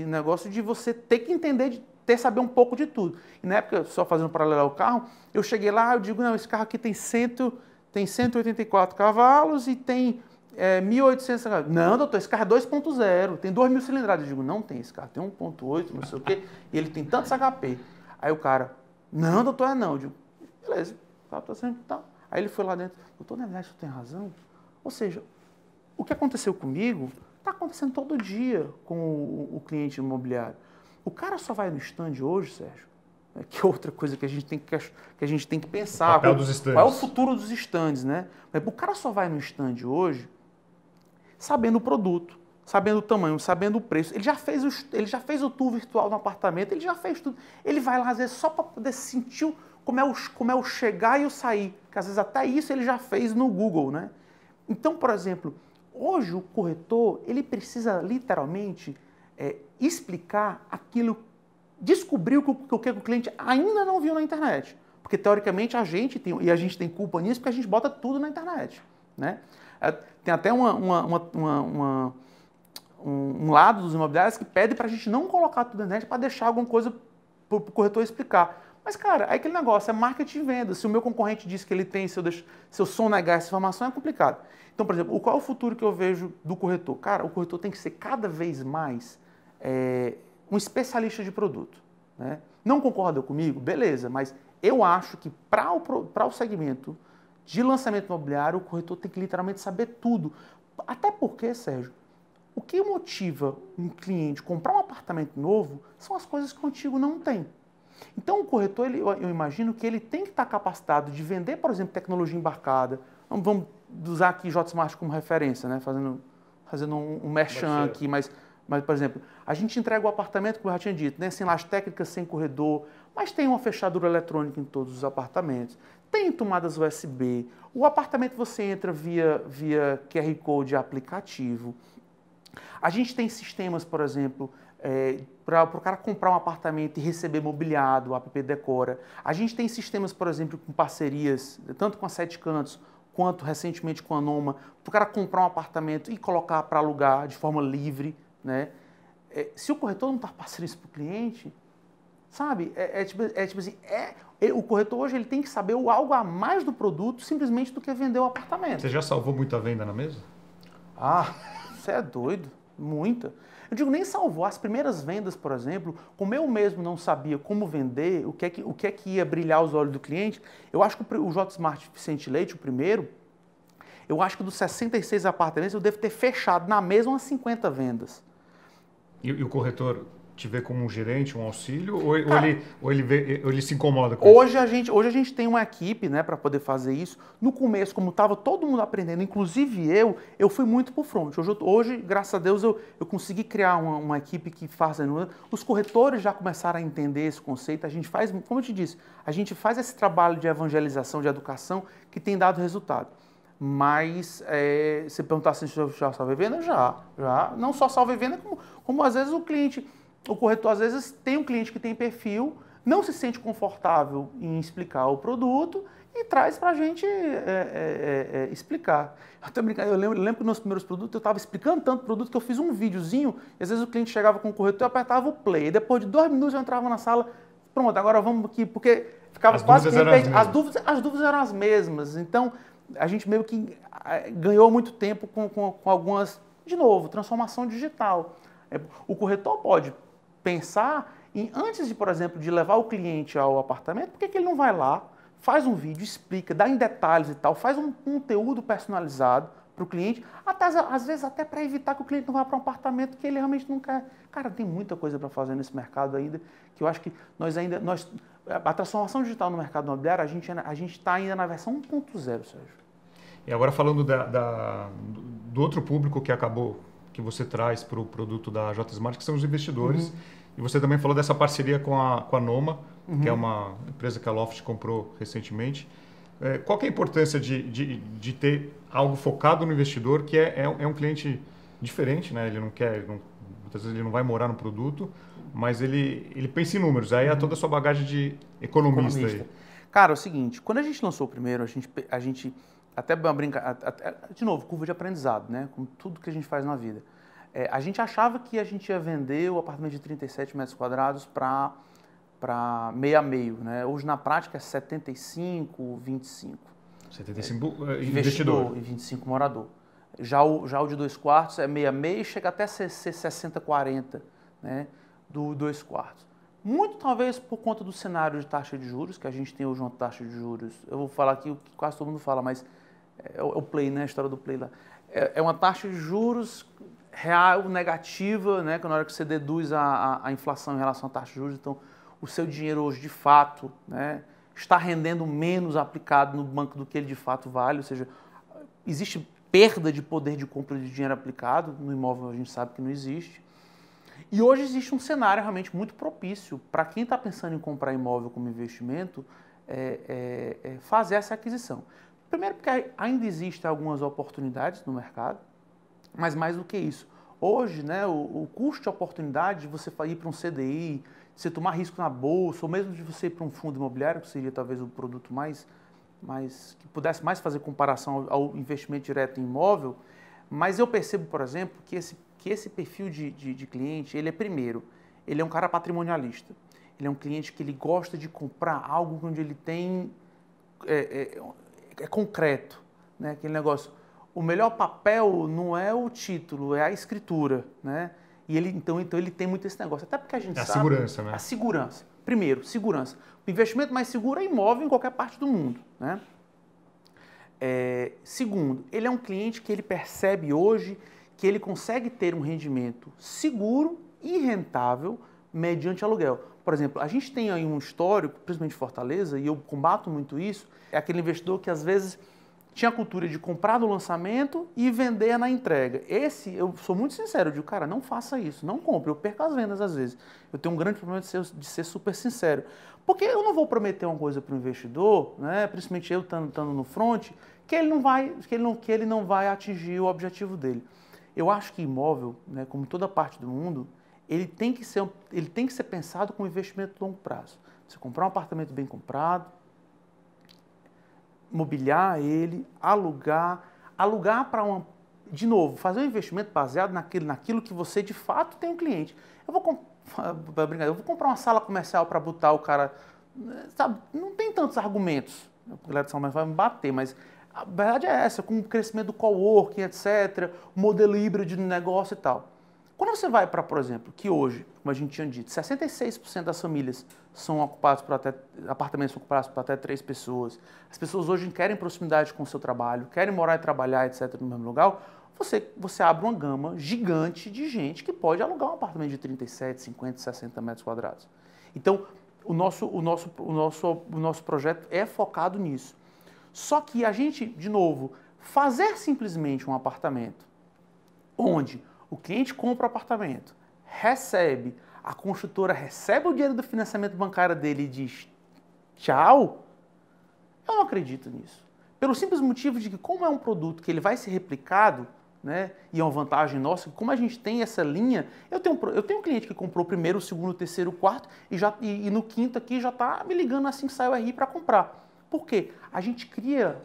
negócio de você ter que entender, saber um pouco de tudo. E na época, só fazendo um paralelo ao carro, eu cheguei lá, eu digo, não, esse carro aqui tem 184 cavalos e tem 1.800 cavalos. Não, doutor, esse carro é 2.0, tem 2.000 cilindradas. Eu digo, não tem, esse carro tem 1.8, não sei o quê, e ele tem tantos HP. Aí o cara, não, doutor, não. Eu digo, beleza, o carro está sempre tá. Aí ele foi lá dentro, doutor, na verdade, você tem razão. Ou seja, o que aconteceu comigo está acontecendo todo dia com o cliente imobiliário. O cara só vai no stand hoje, Sérgio, que é outra coisa que a gente tem que pensar. O papel dos stands. Qual é o futuro dos stands, né? O cara só vai no stand hoje sabendo o produto, sabendo o tamanho, sabendo o preço. Ele já fez o tour virtual no apartamento, ele já fez tudo. Ele vai lá, às vezes, só para poder sentir como é o chegar e o sair. Que às vezes até isso ele já fez no Google, né? Então, por exemplo, hoje o corretor, ele precisa literalmente explicar aquilo, descobrir o que o cliente ainda não viu na internet. Porque, teoricamente, a gente tem culpa nisso porque a gente bota tudo na internet, né? Tem até um lado dos imobiliários que pede para a gente não colocar tudo na internet para deixar alguma coisa para o corretor explicar. Mas, cara, aí aquele negócio é marketing de venda. Se o meu concorrente diz que ele tem, se eu sonegar essa informação, é complicado. Então, por exemplo, qual é o futuro que eu vejo do corretor? Cara, o corretor tem que ser cada vez mais um especialista de produto, né? Não concorda comigo? Beleza, mas eu acho que para o segmento de lançamento imobiliário, o corretor tem que literalmente saber tudo. Até porque, Sérgio, o que motiva um cliente comprar um apartamento novo são as coisas que o antigo não tem. Então, o corretor, eu imagino que ele tem que estar capacitado de vender, por exemplo, tecnologia embarcada. Vamos usar aqui JSmart como referência, né? Fazendo um merchan aqui, mas, por exemplo, a gente entrega o apartamento, como eu já tinha dito, né? Sem lajes técnicas, sem corredor, mas tem uma fechadura eletrônica em todos os apartamentos, tem tomadas USB, o apartamento você entra via QR Code aplicativo. A gente tem sistemas, por exemplo, para o cara comprar um apartamento e receber mobiliado, o app Decora. A gente tem sistemas, por exemplo, com parcerias, tanto com a Sete Cantos, quanto recentemente com a Noma, para o cara comprar um apartamento e colocar para alugar de forma livre, né? Se o corretor não está passando isso para o cliente, sabe? Tipo assim, o corretor hoje ele tem que saber algo a mais do produto simplesmente do que vender o apartamento. Você já salvou muita venda na mesa? Ah, você é doido. Muita. Eu digo, nem salvou. As primeiras vendas, por exemplo, como eu mesmo não sabia como vender, o que é que ia brilhar os olhos do cliente, eu acho que o JSmart Vicente Leite, o primeiro, eu acho que dos 66 apartamentos eu devo ter fechado na mesma umas 50 vendas. E o corretor te vê como um gerente, um auxílio, ou ele se incomoda com isso? Hoje a gente tem uma equipe, né, para poder fazer isso. No começo, como estava todo mundo aprendendo, inclusive eu fui muito para o front. Hoje, graças a Deus, eu consegui criar uma equipe que faz... Os corretores já começaram a entender esse conceito. A gente faz, como eu te disse, a gente faz esse trabalho de evangelização, de educação, que tem dado resultado. Mas, se perguntar se eu já salvei venda, já. Não só salvei venda, como às vezes o corretor, às vezes, tem um cliente que tem perfil, não se sente confortável em explicar o produto e traz para a gente explicar. Eu lembro que nos primeiros produtos eu estava explicando tanto o produto que eu fiz um videozinho e às vezes o cliente chegava com o corretor e apertava o play. E depois de 2 minutos eu entrava na sala, pronto, agora vamos aqui, porque ficava quase que as dúvidas eram as mesmas. Então, a gente meio que ganhou muito tempo com algumas, de novo, transformação digital. O corretor pode pensar em, antes de, por exemplo, de levar o cliente ao apartamento, por que ele não vai lá, faz um vídeo, explica, dá em detalhes e tal, faz um conteúdo personalizado para o cliente, às vezes até para evitar que o cliente não vá para um apartamento que ele realmente não quer. Cara, tem muita coisa para fazer nesse mercado ainda, que eu acho que a transformação digital no mercado imobiliário, a gente está ainda na versão 1.0, Sérgio. E agora falando do outro público que você traz para o produto da JSmart, que são os investidores. E você também falou dessa parceria com a Noma, que é uma empresa que a Loft comprou recentemente. Qual que é a importância de ter algo focado no investidor, que é um cliente diferente, né? Ele muitas vezes ele não vai morar no produto, mas ele pensa em números. Aí é toda a sua bagagem de economista. Aí. Cara, é o seguinte, quando a gente lançou o primeiro, a gente até brincar, de novo, curva de aprendizado, né? Como tudo que a gente faz na vida. A gente achava que a gente ia vender o apartamento de 37 metros quadrados para meio a meio, né? Hoje na prática é 75, 25. 75 investidor E 25 morador. Já o de 2 quartos é meio a meio e chega até ser 60, 40, né? Do 2 quartos. Muito talvez por conta do cenário de taxa de juros, que a gente tem hoje uma taxa de juros, eu vou falar aqui o que quase todo mundo fala, mas é o play, né? A história do play lá. É uma taxa de juros real negativa, né? Que na hora que você deduz a inflação em relação à taxa de juros, então o seu dinheiro hoje de fato, né, está rendendo menos aplicado no banco do que ele de fato vale, ou seja, existe perda de poder de compra de dinheiro aplicado, no imóvel a gente sabe que não existe. E hoje existe um cenário realmente muito propício para quem está pensando em comprar imóvel como investimento fazer essa aquisição. Primeiro porque ainda existem algumas oportunidades no mercado, mas mais do que isso, hoje, né, o custo de oportunidade de você ir para um CDI, de você tomar risco na bolsa, ou mesmo de você ir para um fundo imobiliário, que seria talvez o produto que pudesse mais fazer comparação ao investimento direto em imóvel, mas eu percebo, por exemplo, que esse perfil de cliente, ele é um cara patrimonialista. Ele é um cliente que ele gosta de comprar algo onde ele tem, concreto, né? Aquele negócio, o melhor papel não é o título, é a escritura, né? E então ele tem muito esse negócio, até porque a gente sabe... a segurança, né? A segurança. Primeiro, segurança. O investimento mais seguro é imóvel em qualquer parte do mundo, né? Segundo, ele é um cliente que ele percebe hoje que ele consegue ter um rendimento seguro e rentável mediante aluguel. Por exemplo, a gente tem aí um histórico, principalmente em Fortaleza, e eu combato muito isso, é aquele investidor que às vezes tinha a cultura de comprar no lançamento e vender na entrega. Eu sou muito sincero, eu digo, cara, não faça isso, não compre, eu perco as vendas às vezes. Eu tenho um grande problema de ser super sincero. Porque eu não vou prometer uma coisa para o investidor, né, principalmente eu estando no front, que ele não vai atingir o objetivo dele. Eu acho que imóvel, né, como toda parte do mundo, ele tem que ser pensado como investimento de longo prazo. Você comprar um apartamento bem comprado, mobiliar ele, alugar para de novo, fazer um investimento baseado naquilo que você de fato tem um cliente. Eu vou comprar uma sala comercial para botar o cara, sabe, não tem tantos argumentos. A galera de São Paulo vai me bater, mas a verdade é essa, com o crescimento do coworking, etc., o modelo híbrido de negócio e tal. Quando você vai para, por exemplo, que hoje, como a gente tinha dito, 66% das famílias são ocupadas apartamentos são ocupados por até 3 pessoas. As pessoas hoje querem proximidade com o seu trabalho, querem morar e trabalhar, etc., no mesmo lugar. Você abre uma gama gigante de gente que pode alugar um apartamento de 37, 50, 60 metros quadrados. Então, o nosso projeto é focado nisso. Só que a gente, de novo, fazer simplesmente um apartamento onde o cliente compra o apartamento, a construtora recebe o dinheiro do financiamento bancário dele e diz tchau, eu não acredito nisso. Pelo simples motivo de que, como é um produto que ele vai ser replicado, né, e é uma vantagem nossa, como a gente tem essa linha, eu tenho um cliente que comprou o primeiro, o segundo, o terceiro, o quarto, e no quinto aqui já está me ligando assim que sai o RI para comprar. Por quê? A gente cria,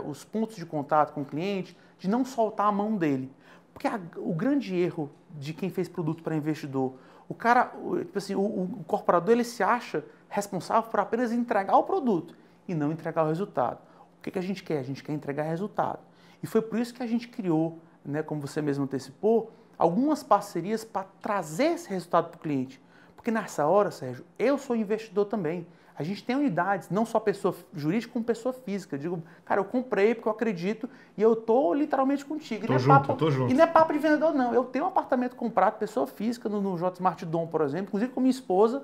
os pontos de contato com o cliente de não soltar a mão dele. Porque o grande erro de quem fez produto para investidor, o corporador ele se acha responsável por apenas entregar o produto e não entregar o resultado. O que a gente quer? A gente quer entregar resultado. E foi por isso que a gente criou, né, como você mesmo antecipou, algumas parcerias para trazer esse resultado para o cliente. Porque nessa hora, Sérgio, eu sou investidor também. A gente tem unidades, não só pessoa jurídica, como pessoa física. Eu digo, cara, eu comprei porque eu acredito e eu tô literalmente contigo. Tô junto. E não é papo de vendedor, não. Eu tenho um apartamento comprado, pessoa física, no J Smart Dom, por exemplo, inclusive com minha esposa,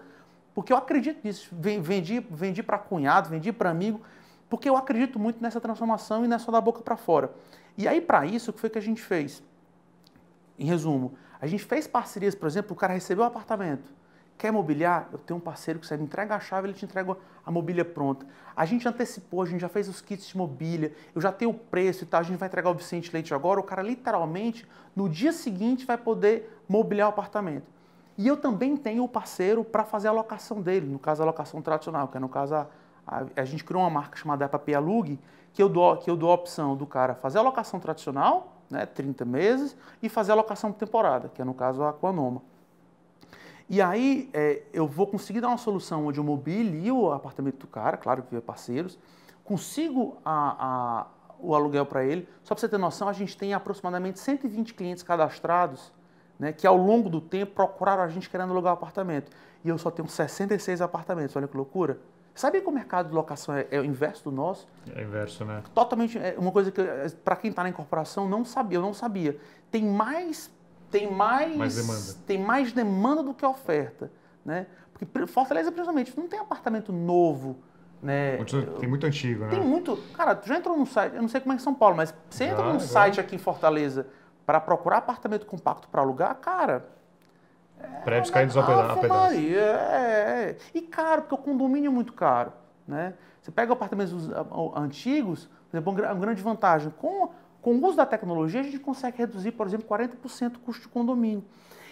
porque eu acredito nisso. Vendi para cunhado, vendi para amigo, porque eu acredito muito nessa transformação e não é só da boca para fora. E aí, para isso, o que foi que a gente fez? Em resumo, a gente fez parcerias, por exemplo, o cara recebeu o apartamento. Quer mobiliar? Eu tenho um parceiro que você me entrega a chave, ele te entrega a mobília pronta. A gente antecipou, a gente já fez os kits de mobília, eu já tenho o preço e tal, a gente vai entregar o Vicente Leite agora, o cara literalmente, no dia seguinte, vai poder mobiliar o apartamento. E eu também tenho o parceiro para fazer a locação dele, no caso a locação tradicional, que é no caso A gente criou uma marca chamada Papelug, que eu dou a opção do cara fazer a locação tradicional, né, 30 meses, e fazer a locação por temporada, que é no caso a Aquanoma. E aí eu vou conseguir dar uma solução onde eu mobilio o apartamento do cara, claro que é parceiros, consigo o aluguel para ele. Só para você ter noção, a gente tem aproximadamente 120 clientes cadastrados, né, que ao longo do tempo procuraram a gente querendo alugar o apartamento. E eu só tenho 66 apartamentos, olha que loucura. Sabe que o mercado de locação é o inverso do nosso? É inverso, né? Totalmente, uma coisa que, para quem está na incorporação, eu não sabia. Tem mais demanda. Tem mais demanda do que oferta, né? Porque Fortaleza, principalmente, não tem apartamento novo, né? Tem muito antigo, né? Tem muito. Cara, tu já entrou num site, eu não sei como é que é São Paulo, mas você entra num site aqui em Fortaleza para procurar apartamento compacto para alugar, cara. Prédios caindo a pedaço. E caro, porque o condomínio é muito caro, né? Você pega apartamentos antigos, por exemplo, uma grande vantagem. Com o uso da tecnologia, a gente consegue reduzir, por exemplo, 40% o custo de condomínio.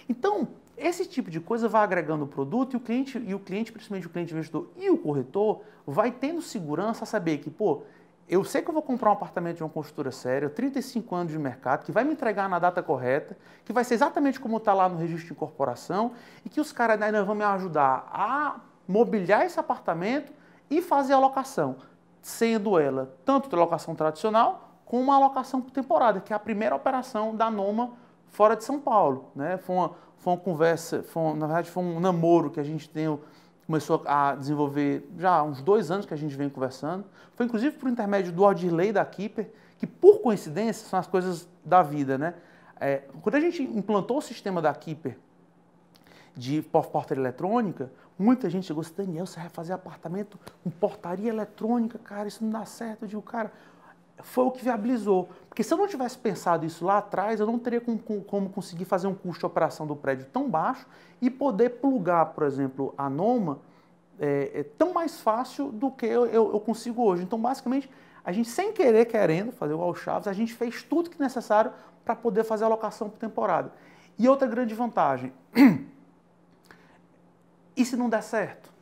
Então, esse tipo de coisa vai agregando o produto e o cliente, principalmente o cliente investidor e o corretor, vai tendo segurança a saber que, pô, eu sei que eu vou comprar um apartamento de uma construtora séria, 35 anos de mercado, que vai me entregar na data correta, que vai ser exatamente como está lá no registro de incorporação e que os caras ainda vão me ajudar a mobiliar esse apartamento e fazer a locação, sendo ela tanto da locação tradicional como uma locação por temporada, que é a primeira operação da Noma fora de São Paulo, né? Foi uma conversa, na verdade foi um namoro que a gente começou a desenvolver já há uns 2 anos que a gente vem conversando. Foi inclusive por intermédio do Ordirley da Keeper, que por coincidência são as coisas da vida, né? Quando a gente implantou o sistema da Keeper de portaria eletrônica, muita gente chegou assim, Daniel, você vai fazer apartamento com portaria eletrônica, cara, isso não dá certo. Eu digo, cara, foi o que viabilizou. Porque se eu não tivesse pensado isso lá atrás, eu não teria como conseguir fazer um custo de operação do prédio tão baixo e poder plugar, por exemplo, a Noma tão mais fácil do que eu consigo hoje. Então, basicamente, a gente, sem querendo, fazer igual o Chaves, a gente fez tudo que é necessário para poder fazer a locação por temporada. E outra grande vantagem, e se não der certo?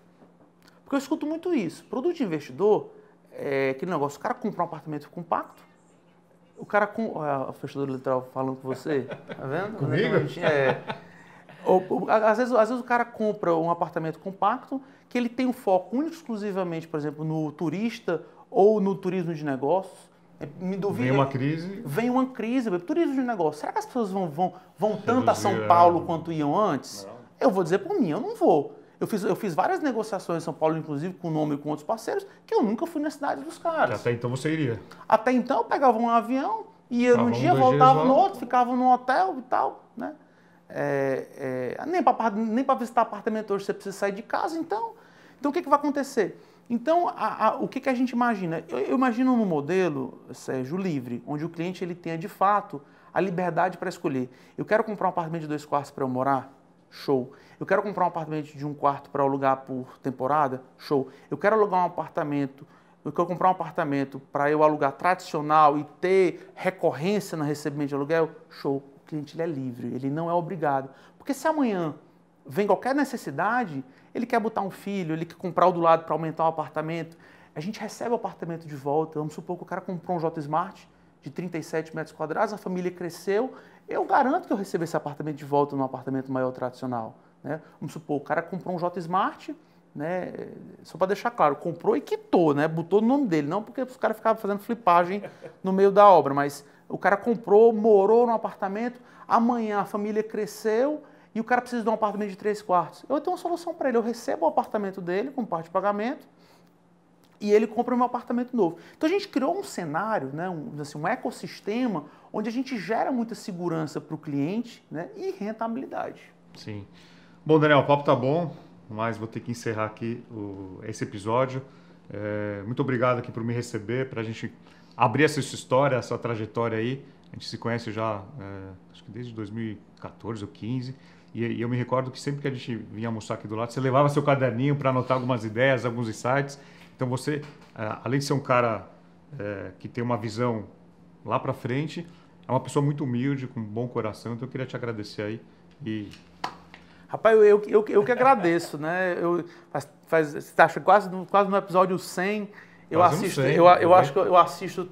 Porque eu escuto muito isso. Produto de investidor, aquele negócio, o cara compra um apartamento compacto, o cara o fechador literal falando com você, tá vendo? Comigo? Às vezes o cara compra um apartamento compacto que ele tem um foco único exclusivamente, por exemplo, no turista ou no turismo de negócios. Me duvido, vem uma crise. Turismo de negócio. Será que as pessoas vão tanto a São Paulo quanto iam antes? Não. Eu vou dizer por mim, eu não vou. Eu fiz várias negociações em São Paulo, inclusive com o nome e com outros parceiros, que eu nunca fui na cidade dos caras. Até então você iria? Até então eu pegava um avião, ia num dia, voltava no outro, ficava num hotel e tal, né? Nem para visitar apartamento hoje você precisa sair de casa, então o que vai acontecer? Então, o que a gente imagina? Eu imagino um modelo, Sérgio, livre, onde o cliente ele tenha, de fato, a liberdade para escolher. Eu quero comprar um apartamento de 2 quartos para eu morar? Show. Eu quero comprar um apartamento de 1 quarto para alugar por temporada? Show. Eu quero comprar um apartamento para eu alugar tradicional e ter recorrência no recebimento de aluguel? Show. O cliente ele é livre, ele não é obrigado. Porque se amanhã vem qualquer necessidade, ele quer botar um filho, ele quer comprar o do lado para aumentar o apartamento, a gente recebe o apartamento de volta. Vamos supor que o cara comprou um J Smart de 37 metros quadrados, a família cresceu, eu garanto que eu recebo esse apartamento de volta num apartamento maior tradicional, né? Vamos supor, o cara comprou um J Smart, né? Só para deixar claro, comprou e quitou, né? Botou no nome dele, não porque os caras ficavam fazendo flipagem no meio da obra, mas o cara comprou, morou no apartamento, amanhã a família cresceu e o cara precisa de um apartamento de 3 quartos. Eu tenho uma solução para ele, eu recebo o apartamento dele com parte de pagamento e ele compra um apartamento novo. Então a gente criou um cenário, né, um ecossistema onde a gente gera muita segurança para o cliente, né, e rentabilidade. Sim. Bom, Daniel, o papo tá bom, mas vou ter que encerrar aqui esse episódio. Muito obrigado aqui por me receber, para a gente abrir essa história, essa trajetória aí. A gente se conhece já, acho que desde 2014 ou 2015. E eu me recordo que sempre que a gente vinha almoçar aqui do lado, você levava seu caderninho para anotar algumas ideias, alguns insights. Então você, além de ser um cara que tem uma visão lá para frente, é uma pessoa muito humilde, com um bom coração. Então eu queria te agradecer aí. Rapaz, eu que agradeço, né? Você acha quase no episódio 100, eu assisto, acho que eu assisto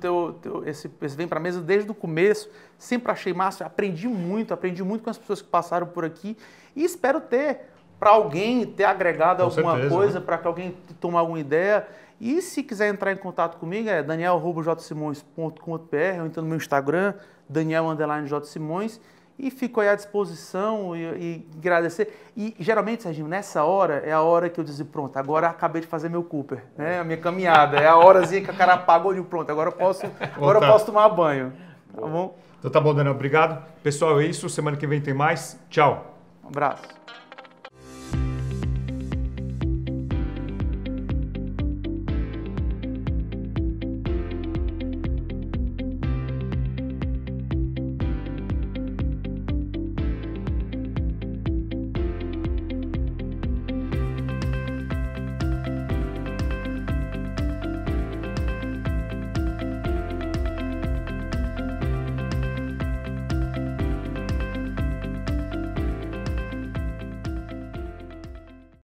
esse Vem Pra Mesa desde o começo, sempre achei massa, aprendi muito com as pessoas que passaram por aqui e espero para alguém ter agregado com alguma certeza, coisa, né? para que alguém tome alguma ideia. E se quiser entrar em contato comigo, é daniel@jsimões.com.br ou então no meu Instagram, Daniel_J Simões, e fico aí à disposição e agradecer. E geralmente, Serginho, nessa hora é a hora que eu digo, pronto, agora acabei de fazer meu Cooper, né? A minha caminhada, é a horazinha que o cara apagou e pronto, agora eu posso tomar banho, tá bom? Então tá bom, Daniel, obrigado. Pessoal, é isso, semana que vem tem mais. Tchau. Um abraço.